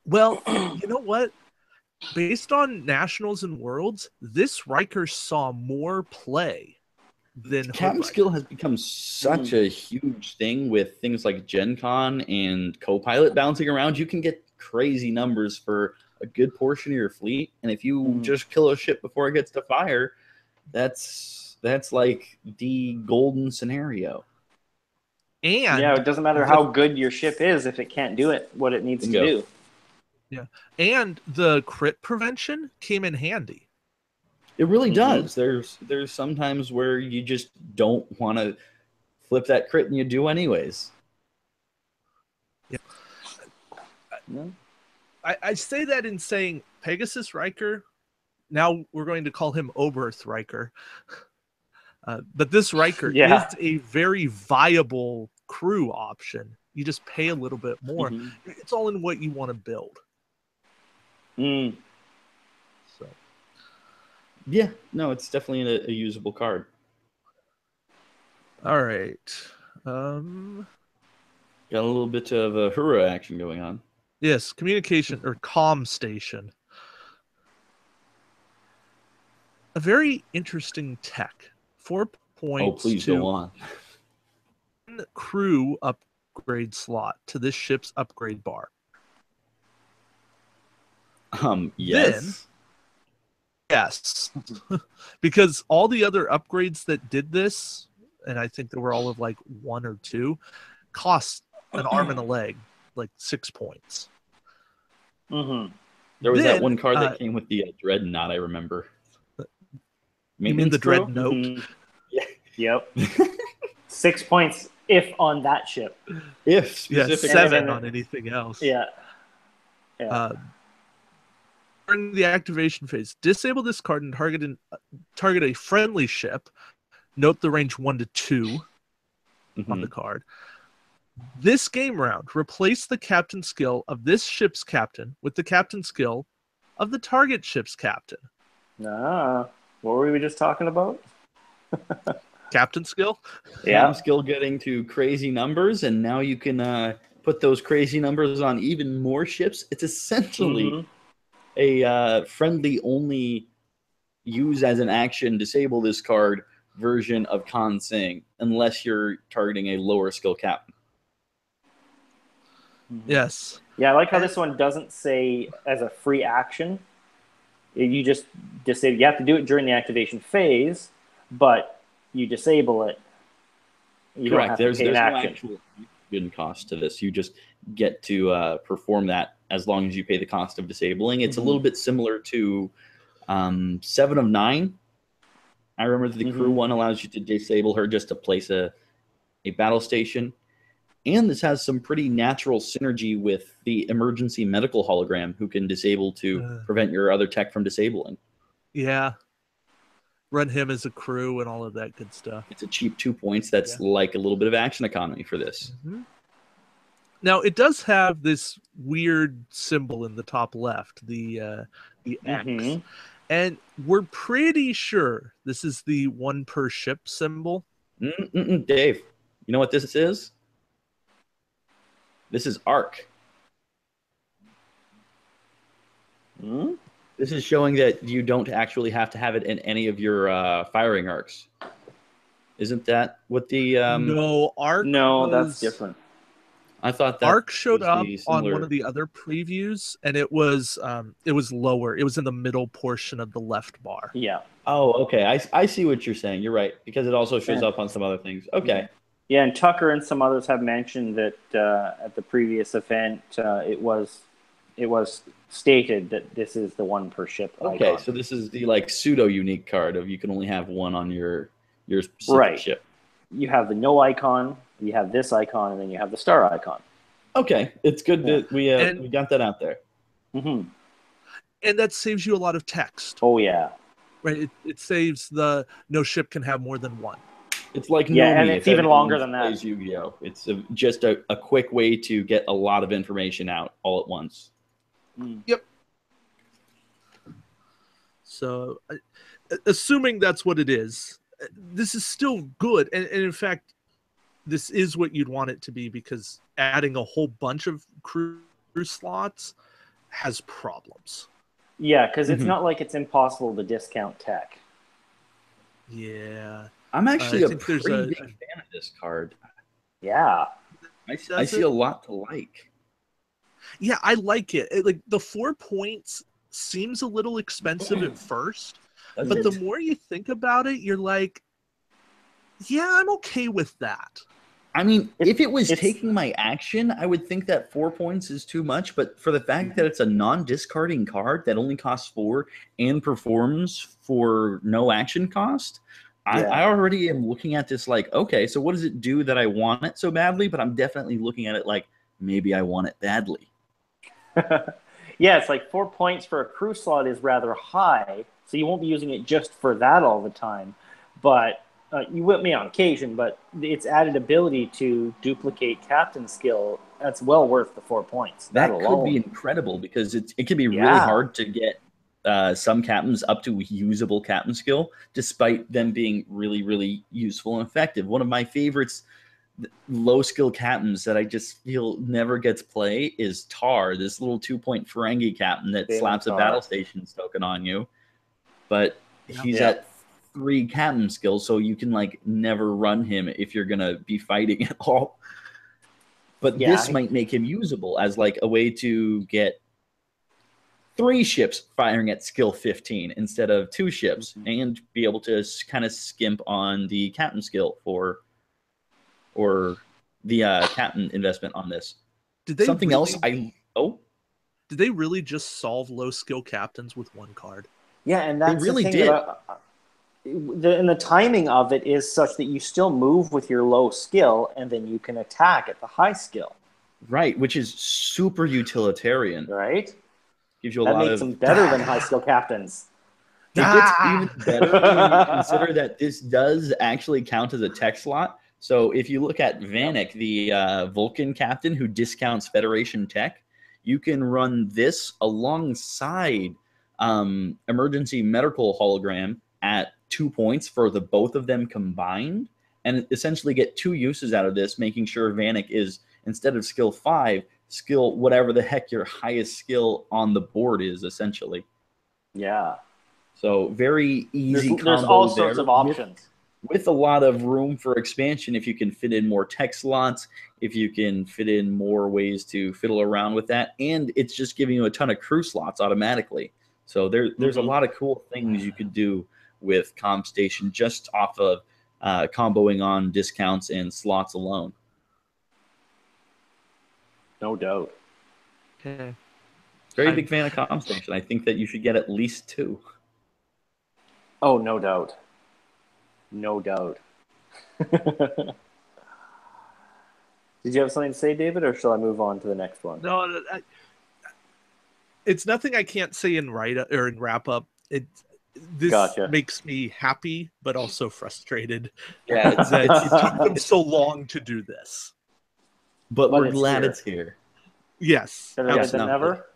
Well, you know what? Based on Nationals and Worlds, this Riker saw more play than Captain skill has become such a huge thing with things like Gen Con and Copilot bouncing around. You can get crazy numbers for a good portion of your fleet, and if you just kill a ship before it gets to fire, that's like the golden scenario. And it doesn't matter how good your ship is if it can't do what it needs to do. Yeah, and the crit prevention came in handy. It really does. There's sometimes where you just don't want to flip that crit, and you do anyways. Yeah. I say that in saying Pegasus Riker. Now we're going to call him Oberth Riker. But this Riker is a very viable crew option. You just pay a little bit more. It's all in what you want to build. So, yeah, no, it's definitely a usable card. All right. Got a little bit of a hurrah action going on. Yes, communication or comm station. A very interesting tech. 4 points. Oh, please go on. Crew upgrade slot to this ship's upgrade bar. Yes. Yes. Because all the other upgrades that did this, and I think there were all of like 1 or 2, cost an arm and a leg, like 6 points. Mm-hmm. There was that one card that came with the Dreadnought, I remember. You mean the Dreadnought? Mm-hmm. Yep. 6 points if on that ship. If specifically. 7 on anything else. Yeah. During the activation phase, disable this card and target a friendly ship. Note the range 1 to 2 on the card. This game round, replace the captain skill of this ship's captain with the captain skill of the target ship's captain. What were we just talking about? Captain skill? Yeah. Captain skill getting to crazy numbers, and now you can put those crazy numbers on even more ships. It's essentially a friendly only use as an action, disable this card version of Khan Sing, unless you're targeting a lower skill captain. Yes. Yeah, I like how this one doesn't say as a free action. You just disable. You have to do it during the activation phase, but you disable it. You Correct. Don't have there's to pay an no action. actual action cost to this. You just get to perform that as long as you pay the cost of disabling. It's a little bit similar to 7 of 9. I remember that the crew one allows you to disable her just to place a battle station. And this has some pretty natural synergy with the emergency medical hologram, who can disable to prevent your other tech from disabling. Yeah. Run him as a crew and all of that good stuff. It's a cheap 2 points. That's like a little bit of action economy for this. Now, it does have this weird symbol in the top left, the X. And we're pretty sure this is the 1 per ship symbol. Dave, you know what this is? This is arc. This is showing that you don't actually have to have it in any of your firing arcs. Isn't that what the... No, arc that's different. I thought that arc showed up on one of the other previews, and it was lower. It was in the middle portion of the left bar. Yeah. Oh, okay. I see what you're saying. You're right, because it also shows up on some other things. Okay. Yeah, and Tucker and some others have mentioned that at the previous event, it was stated that this is the 1 per ship icon. So this is the like pseudo unique card of you can only have 1 on your specific ship. You have the no icon, you have this icon, and then you have the star icon. Okay, it's good that we got that out there. And that saves you a lot of text. Oh yeah, right. It saves the no ship can have more than 1. It's like and it's even longer than that. Yu-Gi-Oh! It's just a quick way to get a lot of information out all at once. Yep. So, assuming that's what it is, this is still good. And in fact, this is what you'd want it to be, because adding a whole bunch of crew slots has problems. Yeah, because it's not like it's impossible to discount tech. Yeah. I'm actually a pretty big fan of this card. Yeah. I see a lot to like. Yeah, I like it. Like the 4 points seems a little expensive at first, but the more you think about it, you're like, yeah, I'm okay with that. I mean, if it was taking my action, I would think that 4 points is too much. But for the fact that it's a non-discarding card that only costs 4 and performs for no action cost, I already am looking at this like, okay, so what does it do that I want it so badly? But I'm definitely looking at it like, maybe I want it badly. Yeah, it's like 4 points for a crew slot is rather high, so you won't be using it just for that all the time. But you will me on occasion, but its added ability to duplicate captain skill, that's well worth the 4 points. That could be incredible, because it can be really hard to get some captains up to usable captain skill, despite them being really, really useful and effective. One of my favorites low skill captains that I just feel never gets play is Tar, this little 2-point Ferengi captain that slaps a battle stations token on you. But he's at 3 captain skills, so you can like never run him if you're gonna be fighting at all. But this might make him usable as like a way to get 3 ships firing at skill 15 instead of 2 ships, and be able to kind of skimp on the captain skill or the captain investment on this. Did they Something else? Did they really just solve low skill captains with 1 card? Yeah, and that's they really did. And the timing of it is such that you still move with your low skill, and then you can attack at the high skill. Right, which is super utilitarian. Right. Gives you a lot of... That makes them better than high skill captains. It gets even better when you consider that this does actually count as a tech slot. So if you look at Vanek, the Vulcan captain who discounts Federation tech, you can run this alongside emergency medical hologram at 2 points for the both of them combined, and essentially get 2 uses out of this, making sure Vanek is, instead of skill 5, skill whatever the heck your highest skill on the board is, essentially. Yeah. So very easy combo. There's all sorts of options. With a lot of room for expansion if you can fit in more tech slots, if you can fit in more ways to fiddle around with that, and it's just giving you a ton of crew slots automatically. So there's a lot of cool things you could do with Comm Station just off of comboing on discounts and slots alone. No doubt. Okay. Very big fan of Comm Station. I think that you should get at least 2. Oh, no doubt. No doubt. Did you have something to say, David, or shall I move on to the next one? No, it's nothing I can't say in wrap up. This makes me happy, but also frustrated. Yeah, it took them so long to do this. But we're glad it's here. Yes. Better than ever.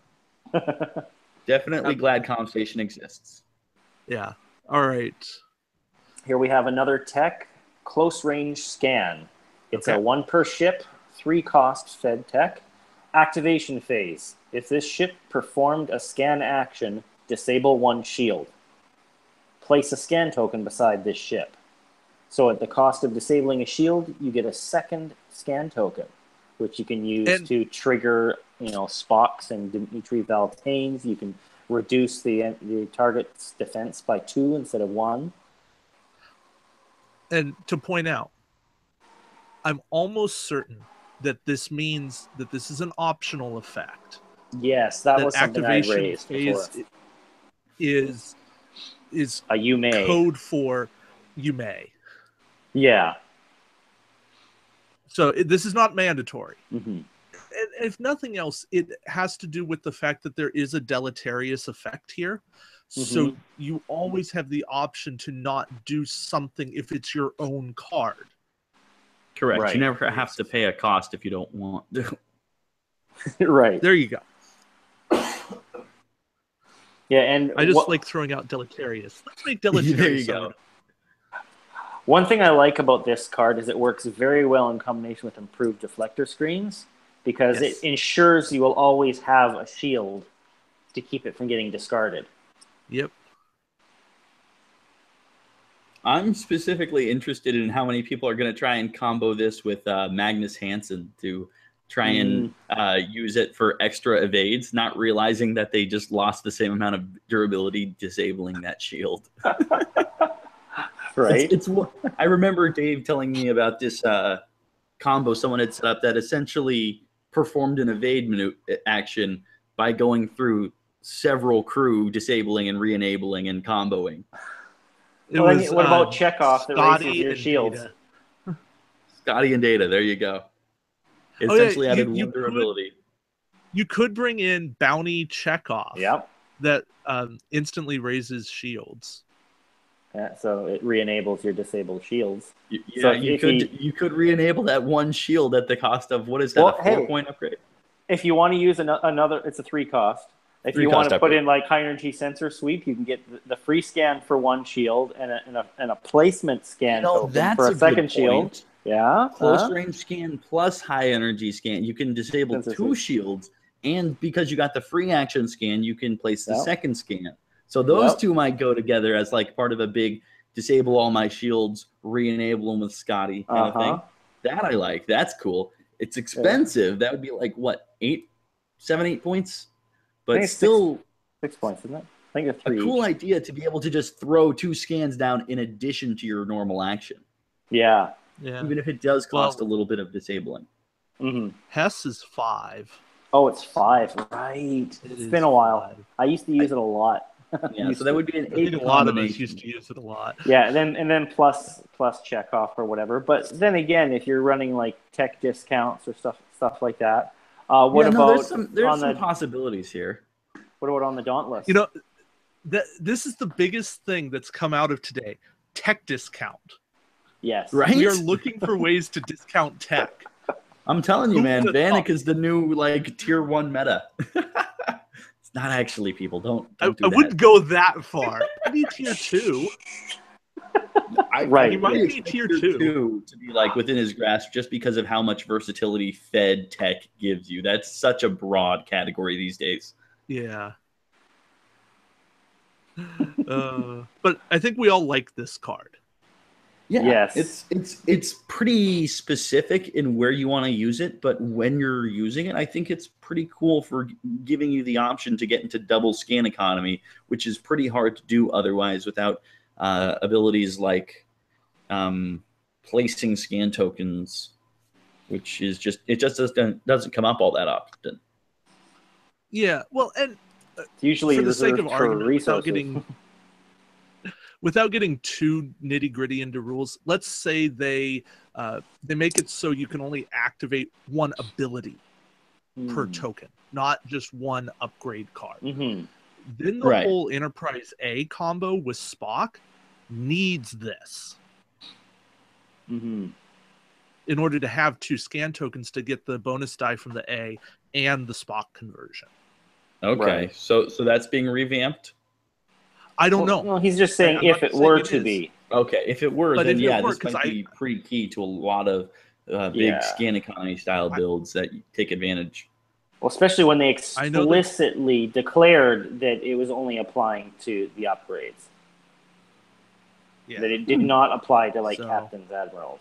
Definitely glad Comm Station exists. Yeah. All right. Here we have another tech, close range scan. It's a 1 per ship, 3 cost fed tech. Activation phase. If this ship performed a scan action, disable 1 shield. Place a scan token beside this ship. So at the cost of disabling a shield, you get a 2nd scan token, which you can use to trigger, Spocks and Dimitri Valtaines. You can reduce the target's defense by 2 instead of 1. And to point out, I'm almost certain that this means that this is an optional effect. Yes, that was something I raised before. Is a you may code for you may. Yeah. So this is not mandatory. Mm-hmm. And if nothing else, it has to do with the fact that there is a deleterious effect here. Mm-hmm. So you always have the option to not do something if it's your own card. Correct. Right. You never have to pay a cost if you don't want to. Right. There you go. Yeah, and I just like throwing out deleterious. Let's make deleterious. There you go. One thing I like about this card is it works very well in combination with improved deflector screens, because it ensures you will always have a shield to keep it from getting discarded. Yep. I'm specifically interested in how many people are going to try and combo this with Magnus Hansen to try and use it for extra evades, not realizing that they just lost the same amount of durability disabling that shield. Right. I remember Dave telling me about this combo someone had set up that essentially performed an evade action by going through several crew, disabling and re-enabling and comboing. What about Chekhov that raises your shields? Scotty and Data, there you go. It essentially added one durability. You could bring in Bounty Chekhov. Yep. That instantly raises shields. Yeah, so it re-enables your disabled shields. So you could re-enable that 1 shield at the cost of, what is that, a 4-point upgrade? If you want to use another, it's a 3 cost. If you want to put in like high energy sensor sweep, you can get the free scan for 1 shield and a placement scan token for a 2nd shield. Yeah. Close range scan plus high energy scan. You can disable 2 shields, and because you got the free action scan, you can place the second scan. So those two might go together as like part of a big disable all my shields, re-enable them with Scotty kind of thing. That I like. That's cool. It's expensive. Yeah. That would be like what, 7, 8 points? But still 6 points, isn't it? I think it's 3 a cool idea to be able to just throw 2 scans down in addition to your normal action. Yeah. Even if it does cost a little bit of disabling. Hess is 5. Oh, it's 5. Right. It's been a while. 5. I used to use it a lot. Yeah, so that would be an 8 a lot of us used to use it a lot. Yeah, and then plus check off or whatever. But then again, if you're running like tech discounts or stuff like that, what about there's some possibilities here. What about on the Dauntless? You know, this is the biggest thing that's come out of today. Tech discount. Yes. Right? We are looking for ways to discount tech. I'm telling you, man, Vanek is the new like tier 1 meta. It's not actually, people. Don't do that. I wouldn't go that far. Maybe tier 2. Right. He might be tier 2 to be like within his grasp just because of how much versatility Fed tech gives you. That's such a broad category these days. Yeah. But I think we all like this card. Yeah, yes. It's pretty specific in where you want to use it, but when you're using it, I think it's pretty cool for giving you the option to get into double scan economy, which is pretty hard to do otherwise without abilities like placing scan tokens, which is just doesn't come up all that often. Yeah, well, and usually for the sake of argument, without getting too nitty-gritty into rules, let's say they make it so you can only activate one ability per token, not just one upgrade card. Then the whole Enterprise A combo with Spock needs this in order to have 2 scan tokens to get the bonus die from the A and the Spock conversion. Okay, so that's being revamped? I don't know. Well, he's just saying if it were to be. Okay, if it were, then yeah, this might be pretty key to a lot of big scan economy style builds that take advantage. Well, especially when they explicitly declared that it was only applying to the upgrades. Yeah. That it did not apply to captains, admirals.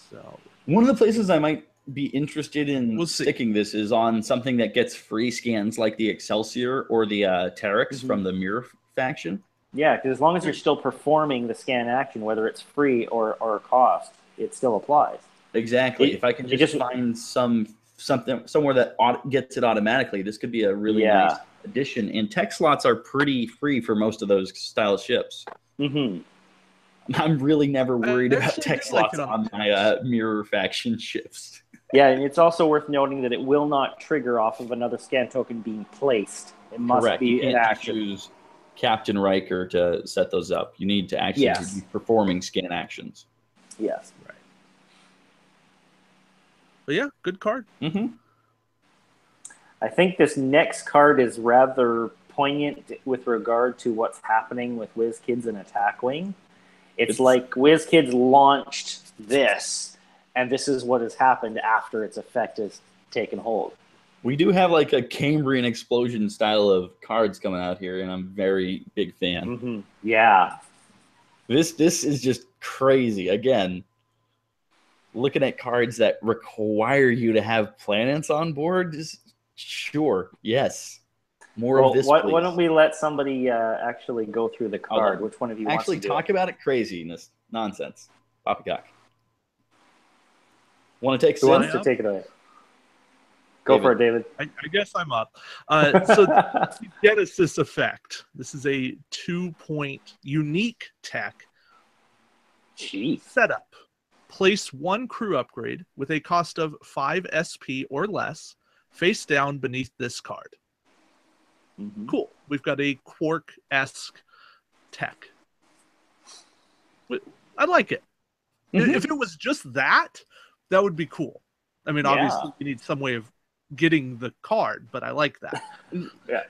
So one of the places I might be interested in sticking this is on something that gets free scans like the Excelsior or the Terex from the Mirror faction. Yeah, because as long as you're still performing the scan action, whether it's free or cost, it still applies. Exactly. If I can just find something somewhere that gets it automatically, this could be a really nice addition. And tech slots are pretty free for most of those style ships. I'm really never worried about tech slots on my Mirror faction ships. Yeah, and it's also worth noting that it will not trigger off of another scan token being placed. It must be in action. Choose Captain Riker to set those up. You need to actually be performing scan actions. Yes. Right. But yeah, good card. I think this next card is rather poignant with regard to what's happening with WizKids and Attack Wing. It's like WizKids launched this, and this is what has happened after its effect has taken hold. We do have like a Cambrian explosion style of cards coming out here, and I'm a very big fan. Yeah. This is just crazy. Again, looking at cards that require you to have planets on board, sure, yes. More of this, why don't we let somebody actually go through the card? Which one of you wants to talk about it? Craziness, nonsense. Poppycock. Want to take Who wants to take it away? Go for it, David. I guess I'm up. So the Genesis effect. This is a 2-point unique tech setup. Place 1 crew upgrade with a cost of 5 SP or less face down beneath this card. Cool. We've got a Quark-esque tech. I like it. If it was just that would be cool. I mean, obviously, you need some way of getting the card, but I like that.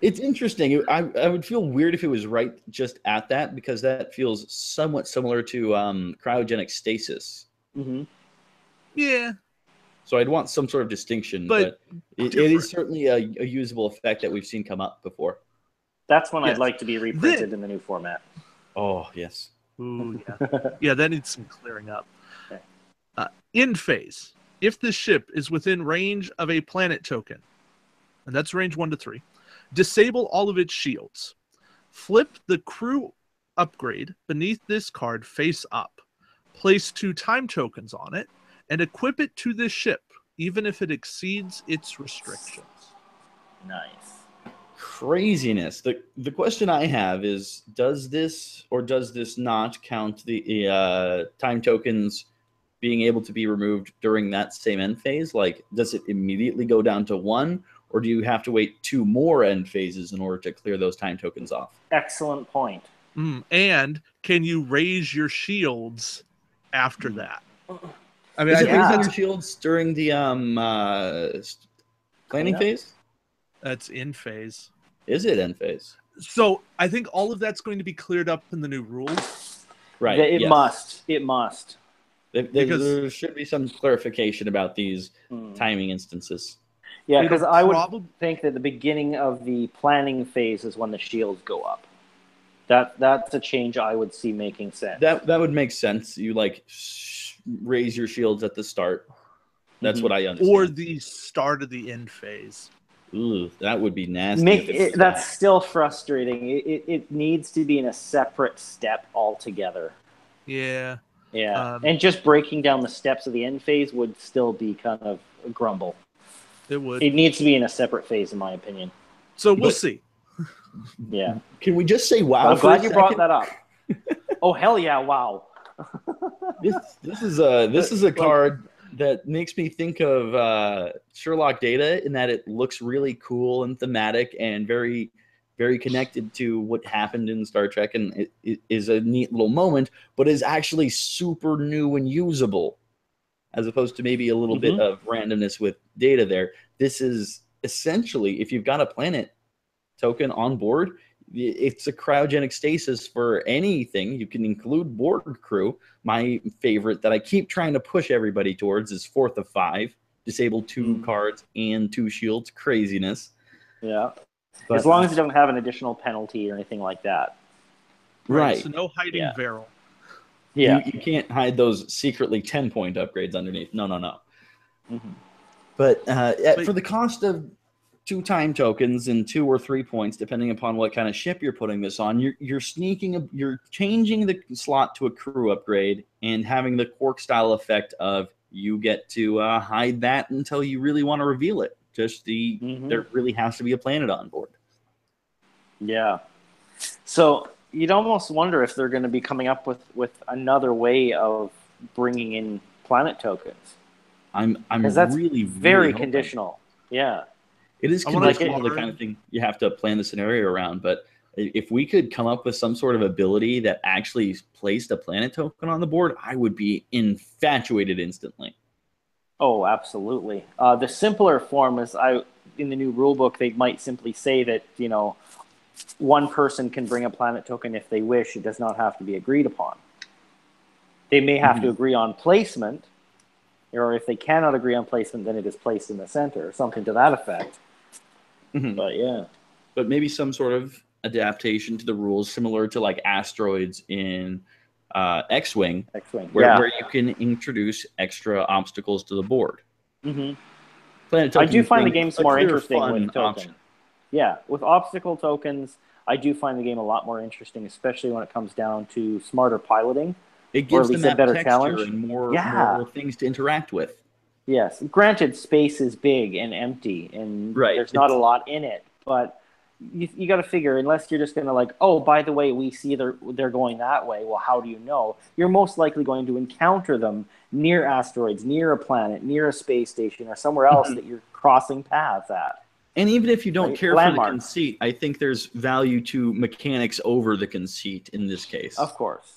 It's interesting. I would feel weird if it was right just at that, because that feels somewhat similar to cryogenic stasis Mm-hmm. Yeah. So I'd want some sort of distinction, but it is certainly a usable effect that we've seen come up before. That's one I'd like to be reprinted in the new format. Oh, yes. Ooh, yeah. Yeah, that needs some clearing up. Okay. In phase, if the ship is within range of a planet token, and that's range 1 to 3, disable all of its shields. Flip the crew upgrade beneath this card face up. Place 2 time tokens on it, and equip it to this ship, even if it exceeds its restrictions. Nice. Craziness. The question I have is, does this or does this not count the time tokens being able to be removed during that same end phase? Like, does it immediately go down to 1, or do you have to wait 2 more end phases in order to clear those time tokens off? Excellent point. And can you raise your shields after that? I mean, is it raising your shields during the planning phase? That's in phase. Is it end phase? So I think all of that's going to be cleared up in the new rules. Right. It must. It must. There should be some clarification about these timing instances. Yeah, because I would think that the beginning of the planning phase is when the shields go up. That's a change I would see making sense. That would make sense. You raise your shields at the start. That's what I understand. Or the start of the end phase. Ooh, that would be nasty. That's still frustrating. It needs to be in a separate step altogether. Yeah. Yeah. And just breaking down the steps of the end phase would still be kind of a grumble. It would. It needs to be in a separate phase, in my opinion. So we'll see. Yeah. Can we just say wow? I'm glad you brought that up. Oh, hell yeah, wow. This is a card that makes me think of Sherlock Data in that it looks really cool and thematic and very, very connected to what happened in Star Trek, and it is a neat little moment, but is actually super new and usable, as opposed to maybe a little bit of randomness with Data there. This is essentially, if you've got a planet token on board, it's a cryogenic stasis for anything. You can include board crew. My favorite that I keep trying to push everybody towards is 4th of 5. Disable 2 cards and 2 shields. Craziness. Yeah. But, as long as you don't have an additional penalty or anything like that. Right. So no hiding Varel. Yeah. You can't hide those secretly 10-point upgrades underneath. No. But for the cost of 2 time tokens and 2 or 3 points, depending upon what kind of ship you're putting this on, you're changing the slot to a crew upgrade and having the Quark style effect of you get to hide that until you really want to reveal it. Just there really has to be a planet on board. Yeah. So you'd almost wonder if they're going to be coming up with another way of bringing in planet tokens. I'm that's really very conditional. Yeah. It is conditional, the kind of thing you have to plan the scenario around. But if we could come up with some sort of ability that actually placed a planet token on the board, I would be infatuated instantly. Oh, absolutely. The simpler form is in the new rulebook, they might simply say that, one person can bring a planet token if they wish. It does not have to be agreed upon. They may have to agree on placement, or if they cannot agree on placement, then it is placed in the center, or something to that effect. But yeah. But maybe some sort of adaptation to the rules similar to like asteroids in X-Wing, where you can introduce extra obstacles to the board. I do find the games more interesting with tokens. Yeah, with obstacle tokens, I do find the game a lot more interesting, especially when it comes down to smarter piloting. It gives them a better challenge and more things to interact with. Yes. Granted, space is big and empty, and there's not a lot in it. But you got to figure, unless you're just going to oh, by the way, we see they're going that way. Well, how do you know? You're most likely going to encounter them near asteroids, near a planet, near a space station, or somewhere else that you're crossing paths at. And even if you don't care for the conceit, I think there's value to mechanics over the conceit in this case. Of course.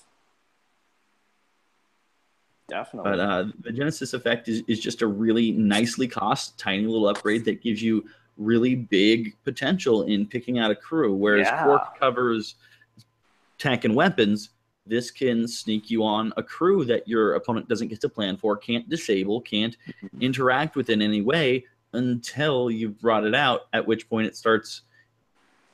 Definitely. But the Genesis effect is just a really nicely cost, tiny little upgrade that gives you really big potential in picking out a crew. Whereas Quark covers tech and weapons, this can sneak you on a crew that your opponent doesn't get to plan for, can't disable, can't interact with in any way until you've brought it out, at which point it starts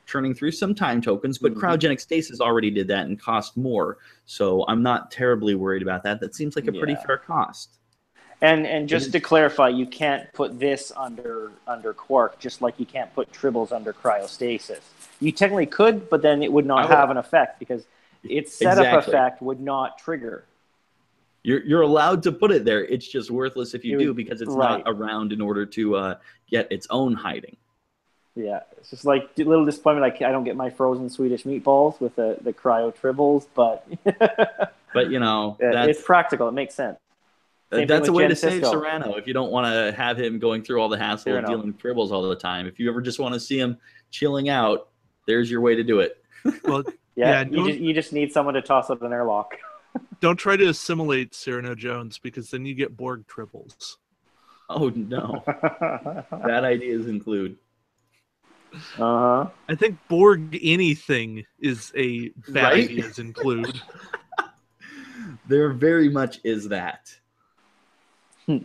churning through some time tokens. But Cryogenic Stasis already did that and cost more, so I'm not terribly worried about that. That seems like a pretty fair cost. And just to clarify, you can't put this under Quark, just like you can't put Tribbles under Cryostasis. You technically could, but then it would not have an effect because its setup effect would not trigger. You're allowed to put it there. It's just worthless if you do, because it's not around in order to get its own hiding. Yeah, it's just like a little disappointment. Like I don't get my frozen Swedish meatballs with the cryo Tribbles, but but you know, it's practical. It makes sense. That's a way to save Serrano if you don't want to have him going through all the hassle of dealing with Tribbles all the time. If you ever just want to see him chilling out, there's your way to do it. Well, you just need someone to toss up an airlock. Don't try to assimilate Cyrano Jones, because then you get Borg Tribbles. Oh no, bad ideas include. I think Borg anything is a bad ideas include. There very much is that. I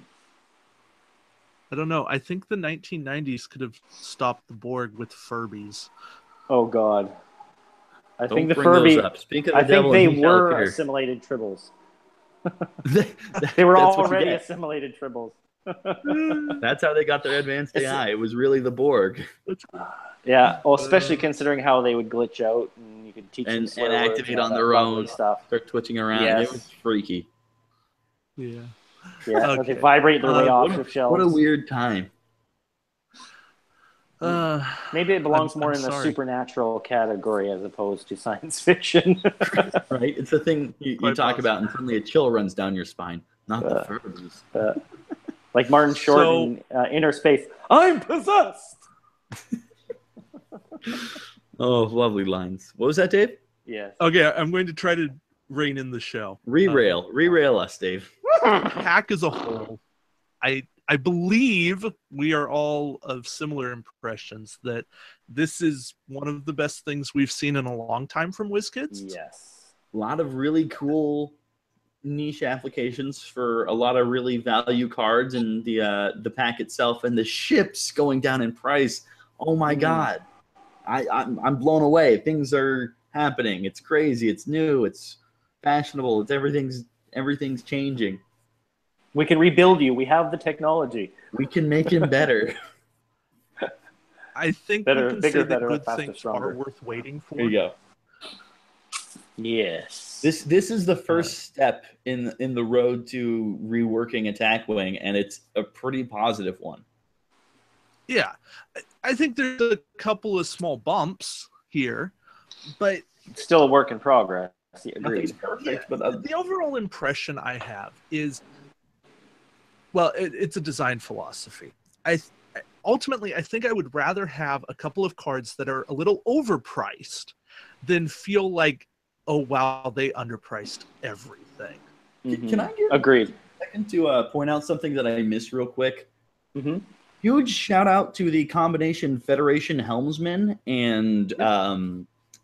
don't know. I think the 1990s could have stopped the Borg with Furbies. Oh God. I think the Furby. I think they were assimilated Tribbles. They were already assimilated Tribbles. That's how they got their advanced AI. It was really the Borg. Yeah, well, especially considering how they would glitch out, and you could teach them and activate on their own stuff. Start twitching around. Yes. It was freaky. Yeah. Yeah, okay. They vibrate their way off of shelves. What a weird time. Maybe it belongs more in the supernatural category as opposed to science fiction. Right? It's the thing you talk about, and suddenly a chill runs down your spine. Not the Furbies. Like Martin Short in Inner Space. I'm possessed! Oh, lovely lines. What was that, Dave? Yes. Okay, I'm going to try to rein in the show. Rerail us, Dave. Hack as a whole, I believe we are all of similar impressions that this is one of the best things we've seen in a long time from WizKids. Yes. A lot of really cool niche applications for a lot of really value cards, and the pack itself and the ships going down in price. Oh my God. I'm blown away. Things are happening. It's crazy. It's new. It's fashionable. It's everything's changing. We can rebuild you. We have the technology. We can make him better. I think we can say that good things are worth waiting for. There you go. Yes. This is the first step in the road to reworking Attack Wing, and it's a pretty positive one. Yeah. I think there's a couple of small bumps here, but it's still a work in progress. Nothing's perfect, but the overall impression I have is, well, it's a design philosophy. Ultimately, I think I would rather have a couple of cards that are a little overpriced than feel like, oh, wow, they underpriced everything. Mm-hmm. Can I get Agreed. a second to point out something that I missed real quick? Mm-hmm. Huge shout out to the combination Federation Helmsman and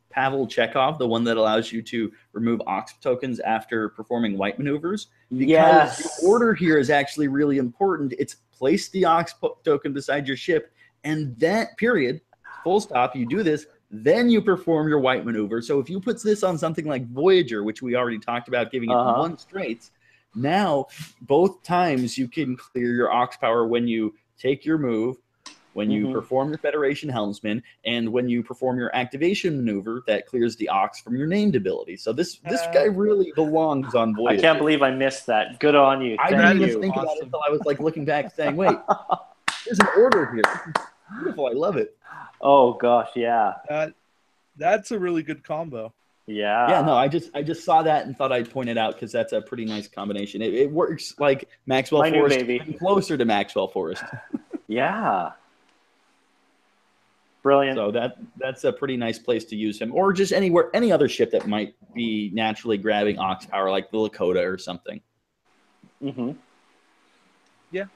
Pavel Chekhov, the one that allows you to remove Ox tokens after performing white maneuvers. Because the order here is actually really important. It's place the Ox token beside your ship, and that period, full stop, you do this, then you perform your white maneuver. So if you put this on something like Voyager, which we already talked about giving it one straight, now both times you can clear your Ox power when you take your move, when you perform your Federation Helmsman, and when you perform your activation maneuver that clears the Ox from your named ability. So this guy really belongs on Voyager. I can't believe I missed that. Good on you. I didn't even think about it until I was like looking back saying, wait, there's an order here. This is beautiful. I love it. Oh gosh, yeah. That's a really good combo. Yeah. Yeah, no, I just saw that and thought I'd point it out because that's a pretty nice combination. It works like Maxwell Forest, even closer to Maxwell Forest. Yeah. Brilliant. So that's a pretty nice place to use him, or just any other ship that might be naturally grabbing Ox power, like the Lakota or something. Mm-hmm. Yeah.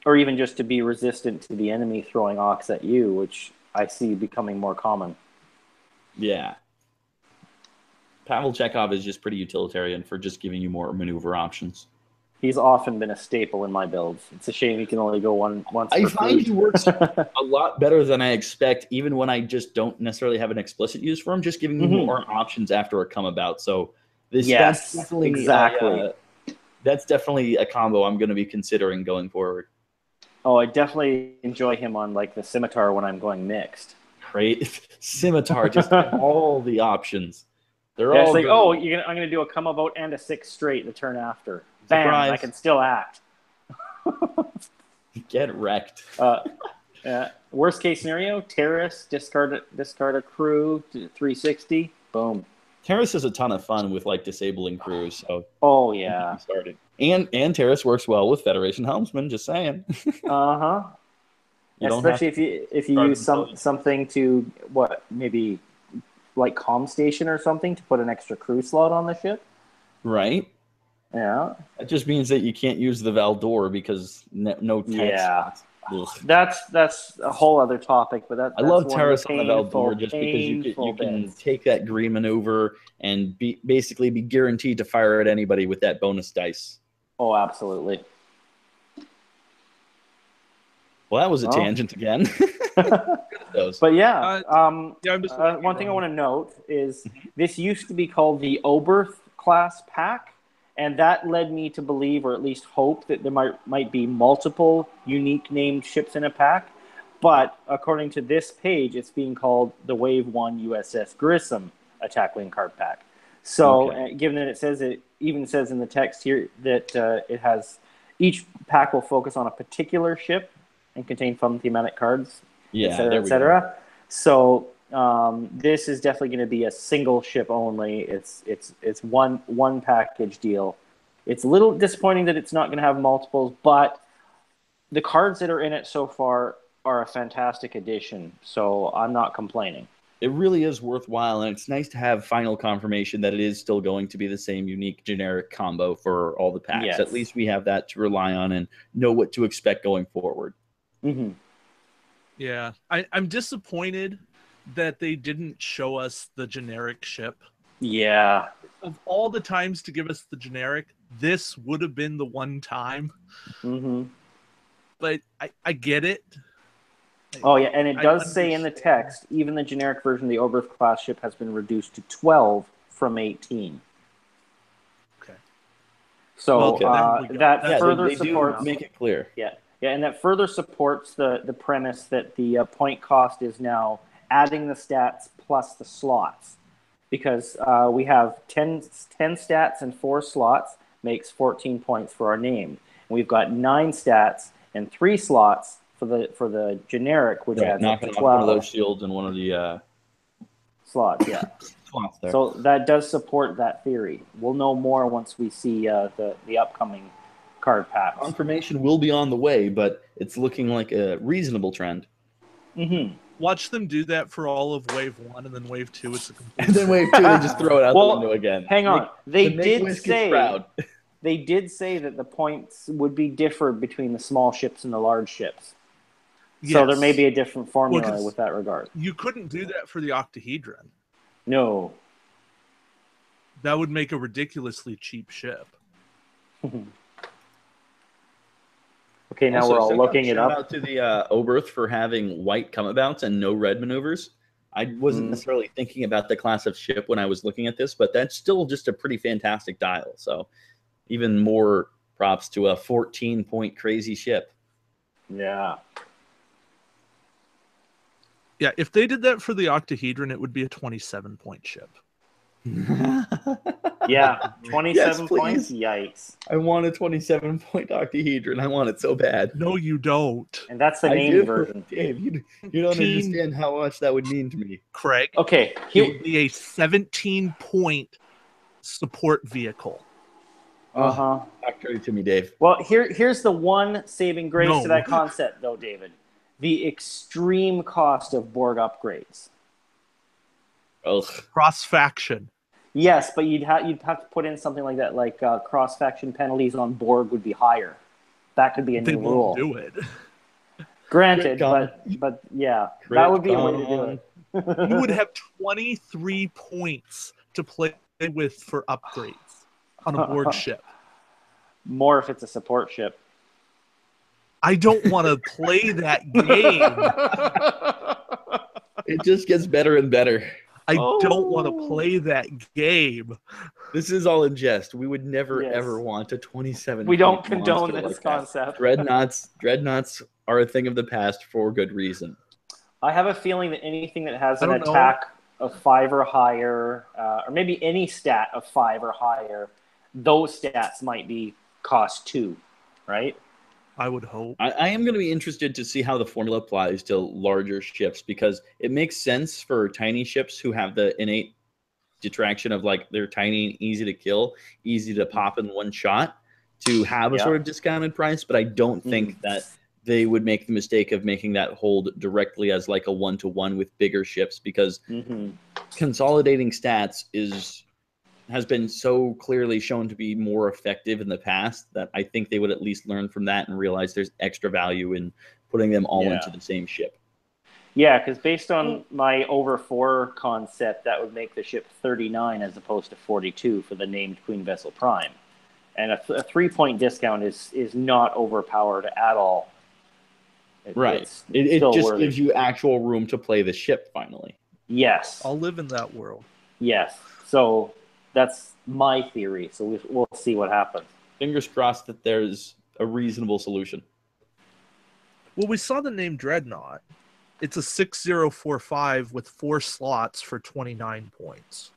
Or even just to be resistant to the enemy throwing Ox at you, which I see becoming more common. Yeah. Pavel Chekhov is just pretty utilitarian for just giving you more maneuver options. He's often been a staple in my builds. It's a shame he can only go once. I find he works a lot better than I expect, even when I just don't necessarily have an explicit use for him, just giving me more options after a come about. So that's definitely exactly. That's definitely a combo I'm going to be considering going forward. Oh, I definitely enjoy him on like the Scimitar when I'm going mixed. Great. Scimitar, just all the options. They're all it's like, good. oh, I'm going to do a come about and a 6 straight the turn after. Bam, Surprise. I can still act. Get wrecked. Worst case scenario, Terrace, discard a crew, 360, boom. Terrace is a ton of fun with like disabling crews. So oh yeah, started. And Terrace works well with Federation helmsmen. Just saying. Especially if you use something to maybe like comm station or something to put an extra crew slot on the ship. Right. Yeah. That just means that you can't use the Valdor because no tank slots. That's a whole other topic, but that's I love Terrace on the Valdor just because you can take that green maneuver and basically be guaranteed to fire at anybody with that bonus dice. Oh, absolutely. Well, that was a tangent again. But yeah, one thing I want to note is this used to be called the Oberth class pack. And that led me to believe, or at least hope, that there might be multiple unique named ships in a pack. But according to this page, it's being called the Wave 1 USS Grissom Attack Wing Card Pack. So given that it even says in the text here that it has each pack will focus on a particular ship and contain fun thematic cards, et cetera, et cetera. So this is definitely going to be a single ship only. It's one package deal. It's a little disappointing that it's not going to have multiples, but the cards that are in it so far are a fantastic addition. So I'm not complaining. It really is worthwhile, and it's nice to have final confirmation that it is still going to be the same unique generic combo for all the packs. Yes. At least we have that to rely on and know what to expect going forward. Mm-hmm. Yeah, I'm disappointed that they didn't show us the generic ship. Yeah. Of all the times to give us the generic, this would have been the one time. Mm-hmm. But I get it. Oh, yeah, and it does say in the text, even the generic version of the Oberth class ship has been reduced to 12 from 18. Okay. So that further supports... make it clear. Yeah, and that further supports the premise that the point cost is now adding the stats plus the slots. Because we have 10 stats and 4 slots makes 14 points for our name. And we've got 9 stats and 3 slots for the generic, which adds up to 12. One of those shields and one of the slots, yeah. Slots there. So that does support that theory. We'll know more once we see the upcoming card packs. Confirmation will be on the way, but it's looking like a reasonable trend. Mm-hmm. Watch them do that for all of Wave 1, and then Wave 2, it's a complete... And then Wave 2, they just throw it out the window again. Hang on. They did say that the points would be differed between the small ships and the large ships. Yes. So there may be a different formula with that regard. You couldn't do that for the octahedron. No. That would make a ridiculously cheap ship. Okay, now we're all looking it up. Shout out to the Oberth for having white come-abouts and no red maneuvers. I wasn't necessarily thinking about the class of ship when I was looking at this, but that's still just a pretty fantastic dial. So even more props to a 14-point crazy ship. Yeah. Yeah, if they did that for the octahedron, it would be a 27-point ship. Yeah, 27 points. Yikes! I want a 27-point octahedron. I want it so bad. No, you don't. And that's the main version. Dave, you don't understand how much that would mean to me, Craig. Okay, it would be a 17-point support vehicle. Talk dirty to me, Dave. Well, here's the one saving grace to that concept, though, David. The extreme cost of Borg upgrades. Ugh. Cross-faction. Yes, but you'd have to put in something like that, like cross-faction penalties on Borg would be higher. That could be a new rule. They won't do it. Granted, but yeah, that would be a way to do it. You would have 23 points to play with for upgrades on a board ship. More if it's a support ship. I don't want to play that game. It just gets better and better. I don't want to play that game. This is all in jest. We would never, ever want a 27. We don't condone this concept. Dreadnoughts are a thing of the past for good reason. I have a feeling that anything that has an attack of 5 or higher, or maybe any stat of 5 or higher, those stats might be cost 2, right? I would hope. I am going to be interested to see how the formula applies to larger ships, because it makes sense for tiny ships who have the innate detraction of like they're tiny and easy to kill, easy to pop in one shot, to have a sort of discounted price. But I don't think that they would make the mistake of making that hold directly as like a 1-to-1 with bigger ships, because consolidating stats has been so clearly shown to be more effective in the past that I think they would at least learn from that and realize there's extra value in putting them all into the same ship. Yeah, because based on my over 4 concept, that would make the ship 39 as opposed to 42 for the named Queen Vessel Prime. And a 3-point discount is not overpowered at all. It just gives you actual room to play the ship finally. Yes. I'll live in that world. Yes. So that's my theory. So we'll see what happens. Fingers crossed that there's a reasonable solution. Well, we saw the name Dreadnought. It's a 6045 with 4 slots for 29 points.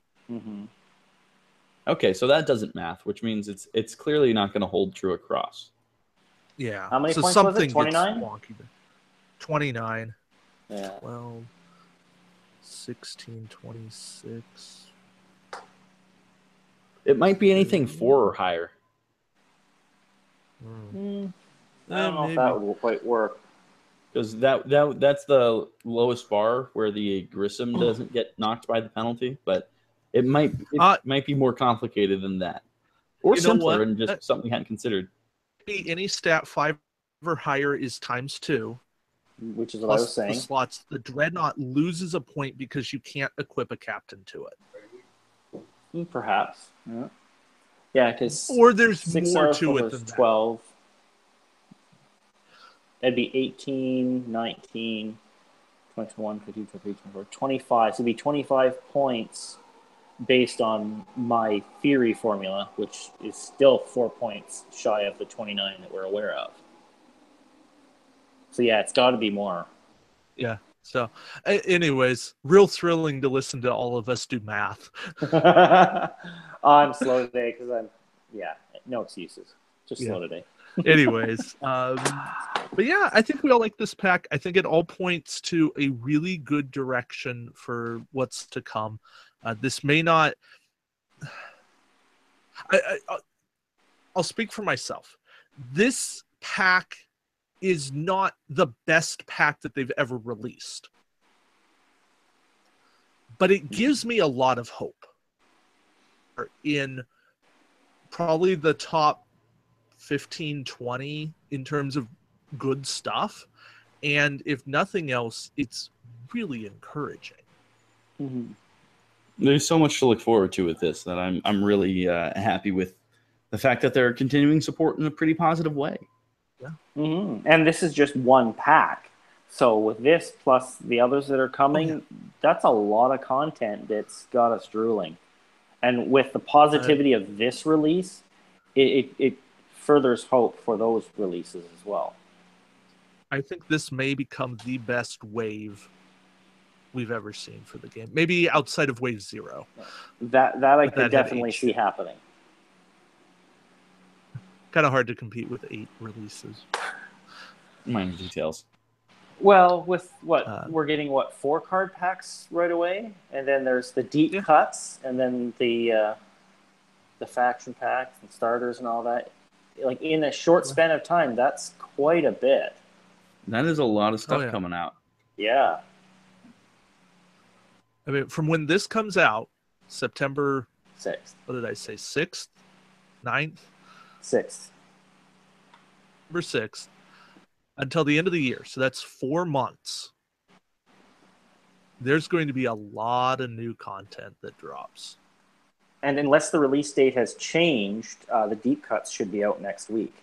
Okay, so that doesn't math, which means it's clearly not going to hold true across. Yeah. How many points was it? 29? 29. Yeah. 12, 16, 26. It might be anything 4 or higher. I don't know if that would quite work. Because that's the lowest bar where the Grissom doesn't get knocked by the penalty, but it might be more complicated than that, or simpler and just something we hadn't considered. Any stat 5 or higher is ×2, which is what I was saying. The slots, the Dreadnought loses a point because you can't equip a captain to it. Perhaps, yeah, because or there's more to it than 12. That'd be 18, 19, 21, 22, 23, 24, 25. So it'd be 25 points based on my theory formula, which is still 4 points shy of the 29 that we're aware of. So yeah, it's got to be more. Yeah. So anyways, real thrilling to listen to all of us do math. I'm slow today because no excuses. Just slow today. Anyways, but yeah, I think we all like this pack. I think it all points to a really good direction for what's to come. This may not... I'll speak for myself. This pack is not the best pack that they've ever released. But it gives me a lot of hope in probably the top 15, 20 in terms of good stuff. And if nothing else, it's really encouraging. There's so much to look forward to with this that I'm really happy with the fact that they're continuing support in a pretty positive way. Yeah. And this is just one pack. So with this plus the others that are coming, that's a lot of content that's got us drooling. And with the positivity of this release, it furthers hope for those releases as well. I think this may become the best wave we've ever seen for the game. Maybe outside of Wave 0. That I could definitely see happening. Kind of hard to compete with 8 releases. Minor details. Well, with we're getting 4 card packs right away, and then there's the deep cuts, and then the faction packs and starters and all that. Like in a short span of time, that's quite a bit. That is a lot of stuff coming out. Yeah. I mean, from when this comes out, September 6th. What did I say? 6th? 9th? 6th. September 6th. Until the end of the year. So that's 4 months. There's going to be a lot of new content that drops. And unless the release date has changed, the deep cuts should be out next week.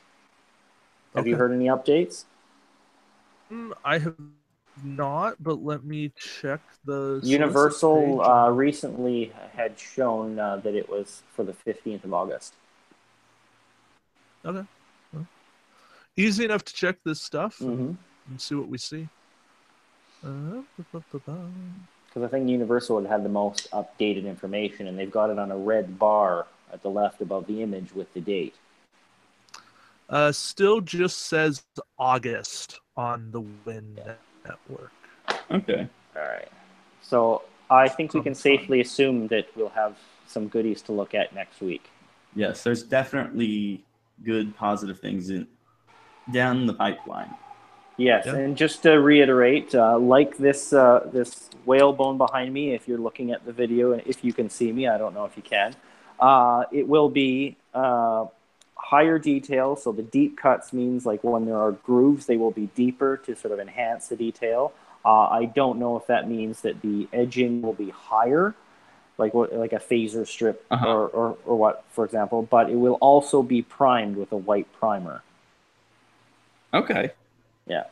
Have you heard any updates? I have not, but let me check the Universal recently had shown that it was for the 15th of August. Okay. Well, easy enough to check this stuff and see what we see. Because I think Universal had the most updated information, and they've got it on a red bar at the left above the image with the date. Still just says August on the Win Network. Okay. All right. So I think we can safely assume that we'll have some goodies to look at next week. Yes, there's definitely good, positive things down the pipeline. Yes, and just to reiterate, like this this whalebone behind me, if you're looking at the video, and if you can see me, I don't know if you can, it will be higher detail. So the deep cuts means like when there are grooves, they will be deeper to sort of enhance the detail. I don't know if that means that the edging will be higher, like a phaser strip or what, for example, but it will also be primed with a white primer. Okay. Yeah,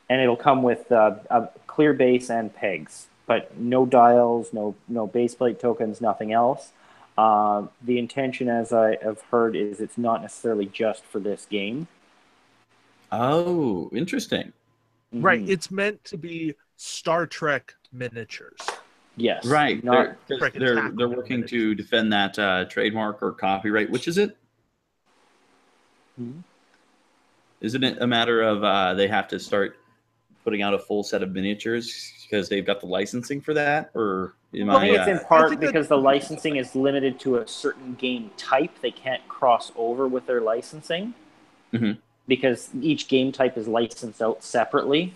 and it'll come with a clear base and pegs, but no dials, no base plate tokens, nothing else. The intention, as I have heard, is it's not necessarily just for this game. Oh, interesting. Right, it's meant to be Star Trek miniatures. Yes, right. They're working to defend that trademark or copyright. Which is it? Isn't it a matter of they have to start putting out a full set of miniatures because they've got the licensing for that? Or it's in part because the licensing is limited to a certain game type. They can't cross over with their licensing because each game type is licensed out separately.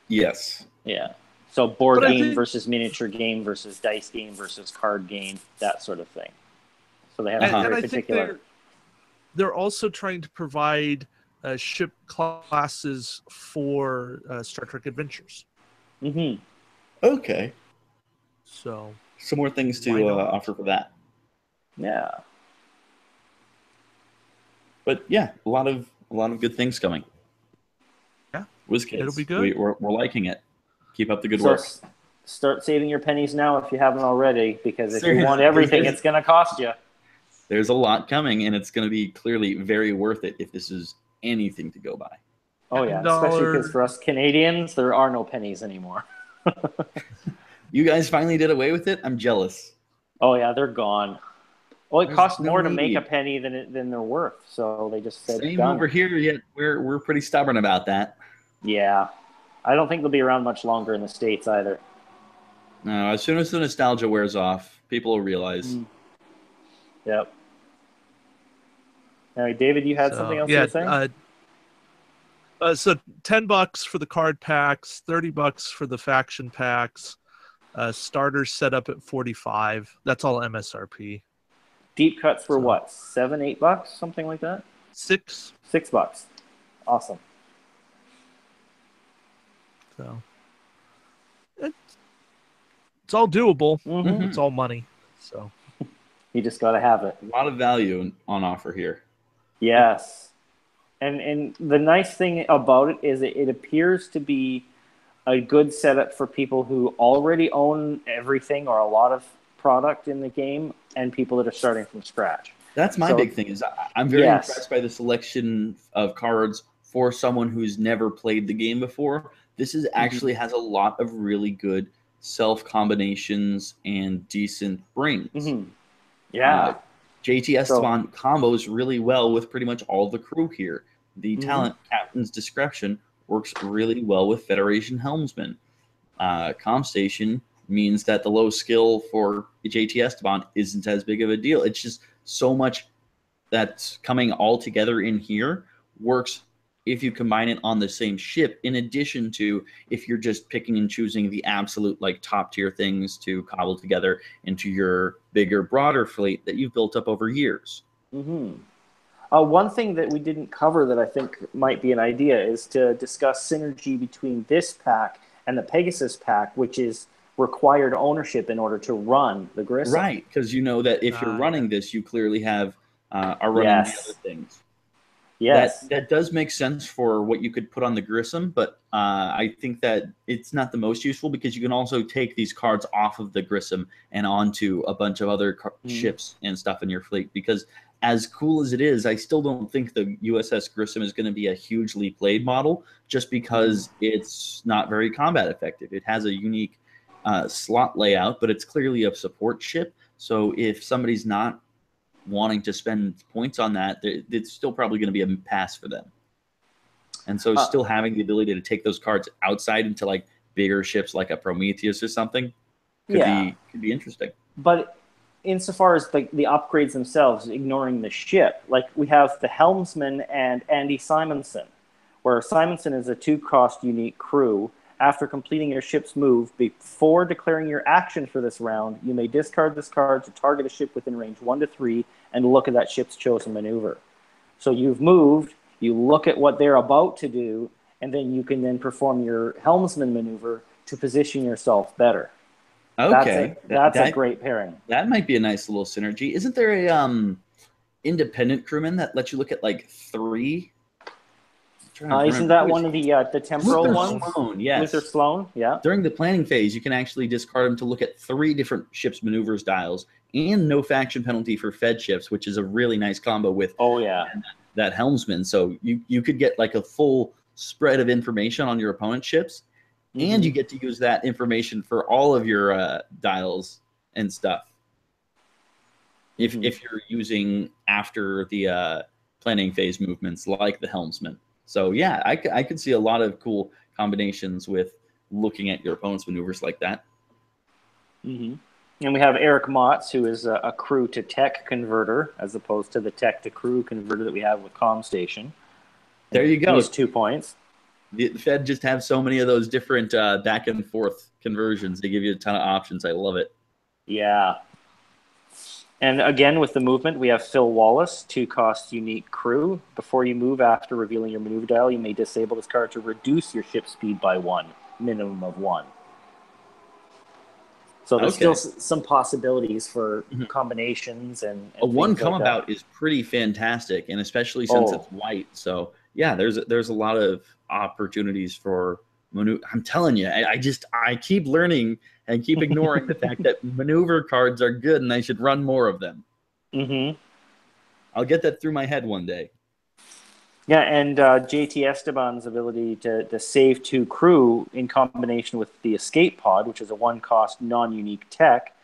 Yes. Yeah. So board game versus miniature game versus dice game versus card game, that sort of thing. So they have very particular. I think they're also trying to provide ship classes for Star Trek Adventures. Okay. So some more things to offer for that. Yeah. But yeah, a lot of good things coming. Yeah. WizKids. It'll be good. We're liking it. Keep up the good work. Start saving your pennies now if you haven't already, because if you want everything, it's going to cost you. There's a lot coming, and it's going to be clearly very worth it if this is anything to go by. Oh, yeah, especially because for us Canadians, there are no pennies anymore. You guys finally did away with it? I'm jealous. Oh, yeah, they're gone. Well, it costs more to make a penny than they're worth, so they just said same done. Over here, yet we're pretty stubborn about that. Yeah. I don't think they'll be around much longer in the States either. No, as soon as the nostalgia wears off, people will realize. Yep. All right, David, you had something else to say? So $10 for the card packs, $30 for the faction packs. Starters set up at $45. That's all MSRP. Deep cuts for what? $7, $8, something like that? $6. $6. Awesome. So it's all doable. It's all money. So you just got to have it. A lot of value on offer here. Yes. And the nice thing about it is it appears to be a good setup for people who already own everything or a lot of product in the game and people that are starting from scratch. That's my big thing. Is I'm very impressed by the selection of cards for someone who's never played the game before. This is actually has a lot of really good self combinations and decent brings. Yeah. JT Esteban combos really well with pretty much all the crew here. The talent Captain's Discretion works really well with Federation Helmsman. Comstation means that the low skill for JT Esteban isn't as big of a deal. It's just so much that's coming all together in here works if you combine it on the same ship, in addition to if you're just picking and choosing the absolute like top tier things to cobble together into your bigger, broader fleet that you've built up over years. One thing that we didn't cover that I think might be an idea is to discuss synergy between this pack and the Pegasus pack, which is required ownership in order to run the Grissom. Right, because you know that if you're running this, you clearly have are running the other things. Yes. That does make sense for what you could put on the Grissom, but I think that it's not the most useful because you can also take these cards off of the Grissom and onto a bunch of other ships and stuff in your fleet. Because as cool as it is, I still don't think the USS Grissom is going to be a hugely played model just because it's not very combat effective. It has a unique slot layout, but it's clearly a support ship. So if somebody's not wanting to spend points on that, it's still probably going to be a pass for them. And so still having the ability to take those cards outside into like bigger ships like a Prometheus or something could be interesting. But insofar as the upgrades themselves, ignoring the ship, like we have the Helmsman and Andy Simonson, where Simonson is a 2-cost unique crew. After completing your ship's move, before declaring your action for this round, you may discard this card to target a ship within range 1 to 3 and look at that ship's chosen maneuver. So you've moved, you look at what they're about to do, and then you can then perform your Helmsman maneuver to position yourself better. Okay. That's a great pairing. That might be a nice little synergy. Isn't there a independent crewman that lets you look at like 3? Isn't that one of the temporal ones? Sloan, yes. Luther Sloan, yeah. During the planning phase, you can actually discard them to look at 3 different ships' maneuvers dials and no faction penalty for Fed ships, which is a really nice combo with that Helmsman. So you could get like a full spread of information on your opponent's ships, and you get to use that information for all of your dials and stuff. If you're using after the planning phase movements like the Helmsman. So yeah, I could see a lot of cool combinations with looking at your opponent's maneuvers like that. And we have Eric Motz, who is a crew to tech converter, as opposed to the tech to crew converter that we have with ComStation. There you go. He's 2 points. The Fed just have so many of those different back and forth conversions. They give you a ton of options. I love it. Yeah. And again, with the movement, we have Phil Wallace, 2-cost unique crew. Before you move, after revealing your maneuver dial, you may disable this card to reduce your ship speed by 1, minimum of 1. So there's still some possibilities for combinations and a 1 come about is pretty fantastic, and especially since it's white. So yeah, there's a lot of opportunities for maneuver. I'm telling you, I keep learning and keep ignoring the fact that maneuver cards are good and I should run more of them. I'll get that through my head one day. Yeah, and JT Esteban's ability to save 2 crew in combination with the escape pod, which is a 1-cost non-unique tech.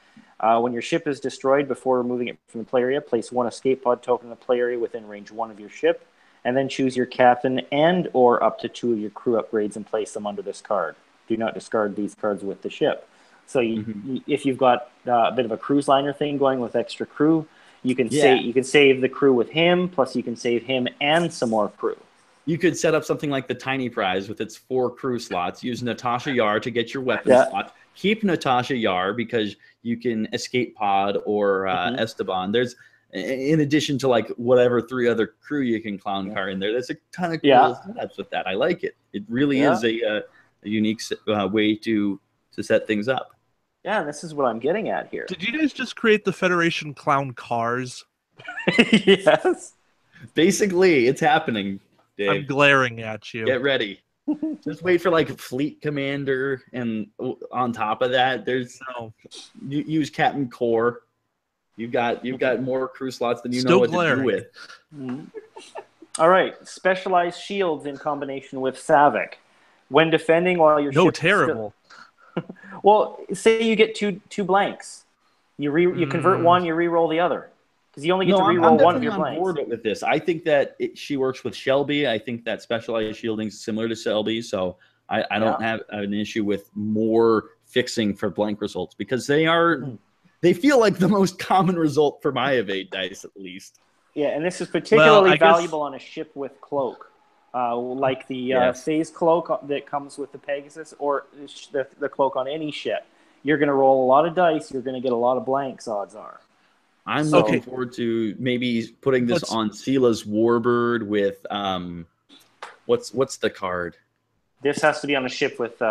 When your ship is destroyed, before removing it from the play area, place 1 escape pod token in the play area within range 1 of your ship, and then choose your captain and or up to 2 of your crew upgrades and place them under this card. Do not discard these cards with the ship. So if you've got a bit of a cruise liner thing going with extra crew, you can save the crew with him, plus you can save him and some more crew. You could set up something like the Tiny Prize with its 4 crew slots. Use Natasha Yar to get your weapon slot. Keep Natasha Yar because you can escape pod or Esteban. There's, in addition to like whatever 3 other crew you can clown car in there. There's a ton of cool setups with that. I like it. It really is a unique way to set things up. Yeah, this is what I'm getting at here. Did you guys just create the Federation clown cars? Yes. Basically, it's happening, Dave. I'm glaring at you. Get ready. Just wait for like Fleet Commander, and on top of that, there's you use Captain Core. You've got more crew slots than you know what to do with. All right, specialized shields in combination with Savick. When defending while your ship terrible. Well, say you get two blanks. You convert one, you re-roll the other. Because you only get to re-roll one of your blanks. I'm bored with this. I think that she works with Shelby. I think that specialized shielding is similar to Shelby, so I don't have an issue with more fixing for blank results because they feel like the most common result for my evade dice, at least. Yeah, and this is particularly valuable on a ship with cloak. Like the phase cloak that comes with the Pegasus, or the cloak on any ship. You're going to roll a lot of dice. You're going to get a lot of blanks, odds are. I'm looking forward to maybe putting this on Sila's Warbird with what's the card? This has to be on a ship with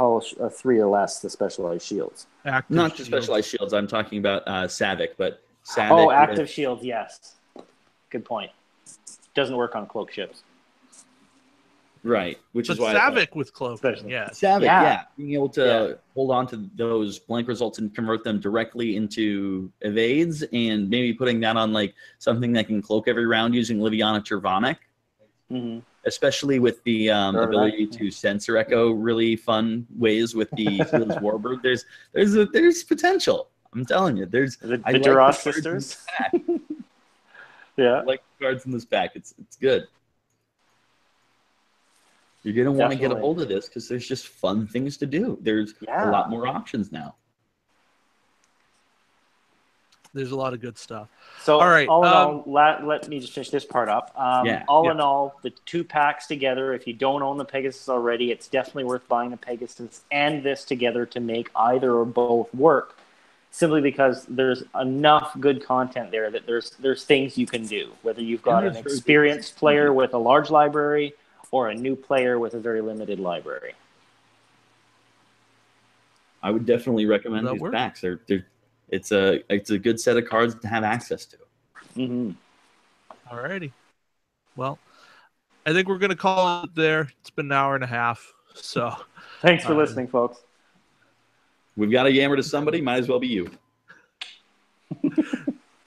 hull 3 or less, the specialized shields. Not the specialized shields. I'm talking about Savic, but Savic. Active shields, yes. Good point. Doesn't work on cloak ships. Right, which is why Savic with cloaking, yeah. Savic, yeah. Being able to hold on to those blank results and convert them directly into evades, and maybe putting that on like something that can cloak every round using Liviana Chervonic. Mm-hmm. Especially with the ability to sensor echo really fun ways with the Heel's Warbird. There's potential. I'm telling you. There's the Duras sisters. Yeah. I like the cards in this pack. It's good. You're going to want to get a hold of this because there's just fun things to do. There's a lot more options now. There's a lot of good stuff. So, all right. All in all, let me just finish this part up. All in all, the 2 packs together, if you don't own the Pegasus already, it's definitely worth buying the Pegasus and this together to make either or both work, simply because there's enough good content there that there's things you can do, whether you've got an experienced player with a large library or a new player with a very limited library. I would definitely recommend these packs. It's a good set of cards to have access to. Mm-hmm. All righty. Well, I think we're going to call it there. It's been an hour and a half. So thanks for listening, folks. We've got to yammer to somebody. Might as well be you.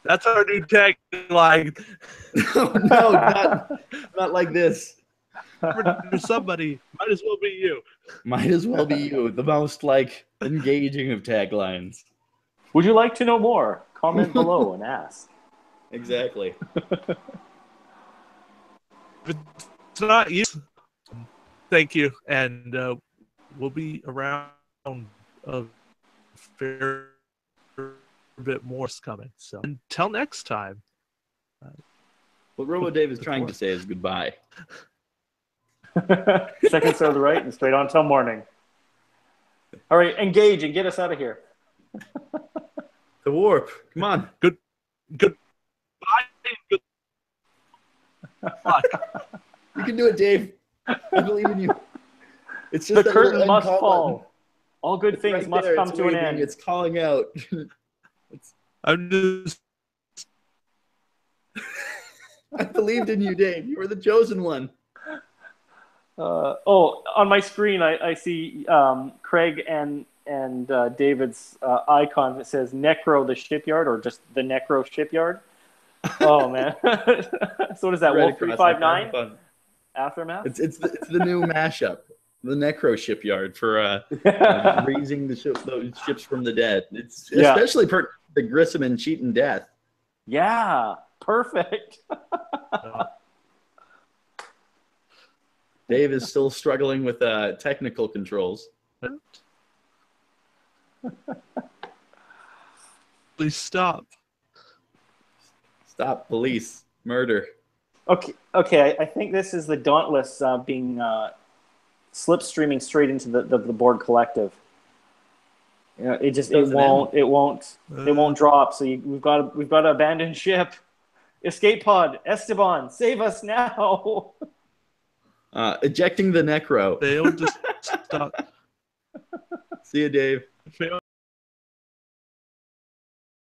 That's our new tagline. No, not like this. There's somebody. Might as well be you. Might as well be you. The most engaging of taglines. Would you like to know more? Comment below and ask. Exactly. If it's not you, thank you. And we'll be around a fair bit more coming. So until next time. What Robo Dave is trying to say is goodbye. Seconds to the right and straight on till morning. All right, engage and get us out of here. The warp. Come on. Good. Good luck. You can do it, Dave. I believe in you. It's just the curtain must fall. All good things must come to an end. It's calling out. I'm just. I believed in you, Dave. You were the chosen one. On my screen, I see Craig and David's icon that says Necro the Shipyard, or just the Necro Shipyard. Oh man! So what is that? Wolf 359 Aftermath. It's the new mashup, the Necro Shipyard for raising those ships from the dead. It's especially the Grissom and Cheatin' Death. Yeah, perfect. Dave is still struggling with technical controls. Please stop. Stop, police, murder. Okay. I think this is the Dauntless being slipstreaming straight into the board collective. You know, it won't drop. So we've got to abandon ship. Escape pod, Esteban, save us now. Ejecting the Necro. They'll just stop. See you, Dave.